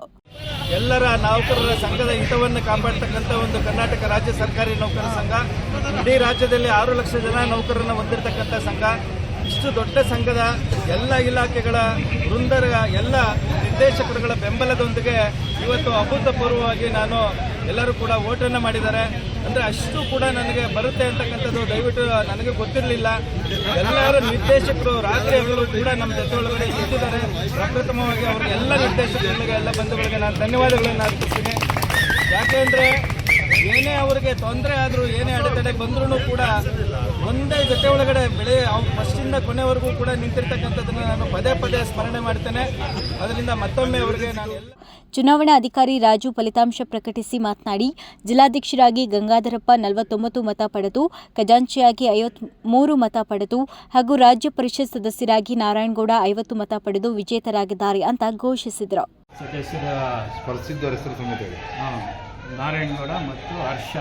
ಎಲ್ಲರ ನೌಕರರ ಸಂಘದ ಹಿತವನ್ನು ಕಾಪಾಡ್ತಕ್ಕಂಥ ಒಂದು ಕರ್ನಾಟಕ ರಾಜ್ಯ ಸರ್ಕಾರಿ ನೌಕರರ ಸಂಘ, ಇಡೀ ರಾಜ್ಯದಲ್ಲಿ 6 ಲಕ್ಷ ಜನ ನೌಕರರನ್ನು ಹೊಂದಿರತಕ್ಕಂಥ ಸಂಘ. ಇಷ್ಟು ದೊಡ್ಡ ಸಂಘದ ಎಲ್ಲ ಇಲಾಖೆಗಳ ವೃಂದರ ಎಲ್ಲ ನಿರ್ದೇಶಕರುಗಳ ಬೆಂಬಲದೊಂದಿಗೆ ಇವತ್ತು ಅಭೂತಪೂರ್ವವಾಗಿ ಎಲ್ಲರೂ ಕೂಡ ಓಟನ್ನು ಮಾಡಿದ್ದಾರೆ. ಅಂದರೆ ಅಷ್ಟು ಕೂಡ ನನಗೆ ಬರುತ್ತೆ ಅಂತಕ್ಕಂಥದ್ದು ದಯವಿಟ್ಟು ನನಗೆ ಗೊತ್ತಿರಲಿಲ್ಲ. ಎಲ್ಲರ ನಿರ್ದೇಶಕರು ರಾತ್ರಿ ಹಗಲು ಕೂಡ ನಮ್ಮ ಜೊತೆ ಒಳಗಡೆ ಇರ್ತಿದ್ದಾರೆ. ಪ್ರಪ್ರಥಮವಾಗಿ ಅವರ ಎಲ್ಲ ನಿರ್ದೇಶಕರಿಗೆ, ಎಲ್ಲ ಬಂಧುಗಳಿಗೆ ನಾನು ಧನ್ಯವಾದಗಳನ್ನು ಅರ್ಪಿಸ್ತೀನಿ. ಯಾಕೆಂದರೆ ಏನೇ ಅವರಿಗೆ ತೊಂದರೆ ಆದರೂ, ಏನೇ ಅಡೆತಡೆ ಬಂದ್ರೂ ಕೂಡ ಒಂದೇ ಜೊತೆ ಒಳಗಡೆ ಫಸ್ಟಿಂದ ಕೊನೆವರೆಗೂ ಕೂಡ ನಿಂತಿರ್ತಕ್ಕಂಥದ್ದನ್ನು ನಾನು ಪದೇ ಪದೇ ಸ್ಮರಣೆ ಮಾಡ್ತೇನೆ. ಅದರಿಂದ ಮತ್ತೊಮ್ಮೆ ಅವರಿಗೆ ನಾನು ಚುನಾವಣಾ ಅಧಿಕಾರಿ ರಾಜು ಫಲಿತಾಂಶ ಪ್ರಕಟಿಸಿ ಮಾತನಾಡಿ, ಜಿಲ್ಲಾಧ್ಯಕ್ಷರಾಗಿ ಗಂಗಾಧರಪ್ಪ 49 ಮತ ಪಡೆದು, ಖಜಾಂಚಿಯಾಗಿ 53 ಮತ ಪಡೆದು ಹಾಗೂ ರಾಜ್ಯ ಪರಿಷತ್ ಸದಸ್ಯರಾಗಿ ನಾರಾಯಣಗೌಡ 50 ಮತ ಪಡೆದು ವಿಜೇತರಾಗಿದ್ದಾರೆ ಅಂತ ಘೋಷಿಸಿದರು. ಸದಸ್ಯರ ಸ್ಪರ್ಧಿಸಿದ್ದವರ ಹೆಸರು ಸಮೇತ ನಾರಾಯಣಗೌಡ ಮತ್ತು ಹರ್ಷ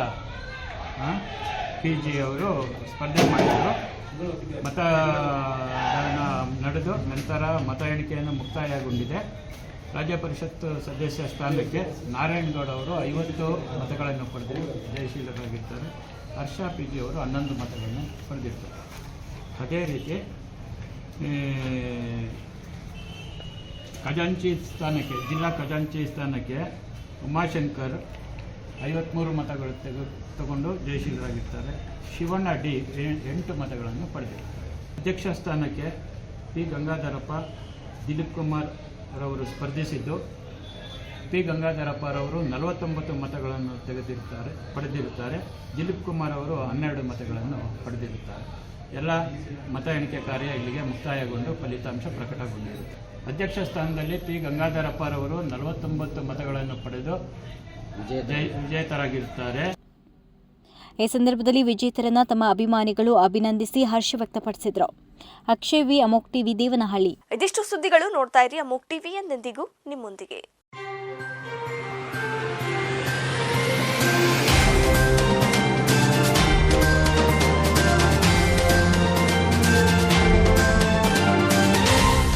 PG ಅವರು ಸ್ಪರ್ಧೆ ಮಾಡಿದರು. ಮತದಾನ ನಡೆದು ನಂತರ ಮತ ಎಣಿಕೆಯನ್ನು ಮುಕ್ತಾಯಗೊಂಡಿದೆ. ರಾಜ್ಯ ಪರಿಷತ್ ಸದಸ್ಯ ಸ್ಥಾನಕ್ಕೆ ನಾರಾಯಣಗೌಡ ಅವರು 50 ಮತಗಳನ್ನು ಪಡೆದು ಜಯಶೀಲರಾಗಿರ್ತಾರೆ. ಹರ್ಷ PG ಅವರು 11 ಮತಗಳನ್ನು ಪಡೆದಿರ್ತಾರೆ. ಅದೇ ರೀತಿ ಖಜಾಂಚಿ ಸ್ಥಾನಕ್ಕೆ ಜಿಲ್ಲಾ ಖಜಾಂಚಿ ಸ್ಥಾನಕ್ಕೆ ಉಮಾಶಂಕರ್ 53 ಮತಗಳು ತಗೊಂಡು ಜಯಶೀಲರಾಗಿರ್ತಾರೆ. ಶಿವಣ್ಣ ಡಿ 8 ಮತಗಳನ್ನು ಪಡೆದಿದ್ದಾರೆ. ಅಧ್ಯಕ್ಷ ಸ್ಥಾನಕ್ಕೆ ಪಿ ಗಂಗಾಧರಪ್ಪ, ದಿಲೀಪ್ ಕುಮಾರ್ ರವರು ಸ್ಪರ್ಧಿಸಿದ್ದು ಪಿ ಗಂಗಾಧರಪ್ಪರವರು 49 ಮತಗಳನ್ನು ಪಡೆದಿರುತ್ತಾರೆ. ದಿಲೀಪ್ ಕುಮಾರ್ ಅವರು 12 ಮತಗಳನ್ನು ಪಡೆದಿರುತ್ತಾರೆ. ಎಲ್ಲ ಮತ ಎಣಿಕೆ ಕಾರ್ಯ ಇಲ್ಲಿಗೆ ಮುಕ್ತಾಯಗೊಂಡು ಫಲಿತಾಂಶ ಪ್ರಕಟಗೊಂಡಿದೆ. ಅಧ್ಯಕ್ಷ ಸ್ಥಾನದಲ್ಲಿ ಪಿ ಗಂಗಾಧರಪ್ಪರವರು 49 ಮತಗಳನ್ನು ಪಡೆದು ವಿಜೇತರಾಗಿರುತ್ತಾರೆ. ಈ ಸಂದರ್ಭದಲ್ಲಿ ವಿಜೇತರನ್ನ ತಮ್ಮ ಅಭಿಮಾನಿಗಳು ಅಭಿನಂದಿಸಿ ಹರ್ಷ ವ್ಯಕ್ತಪಡಿಸಿದರು. ಅಕ್ಷಯ್ ವಿ, ಅಮೋಕ್ ಟಿವಿ, ದೇವನಹಳ್ಳಿ. ಇದಿಷ್ಟು ಸುದ್ದಿಗಳು. ನೋಡ್ತಾ ಇರಿ ಅಮೋಕ್ ಟಿವಿ, ಎಂದೆಂದಿಗೂ ನಿಮ್ಮೊಂದಿಗೆ.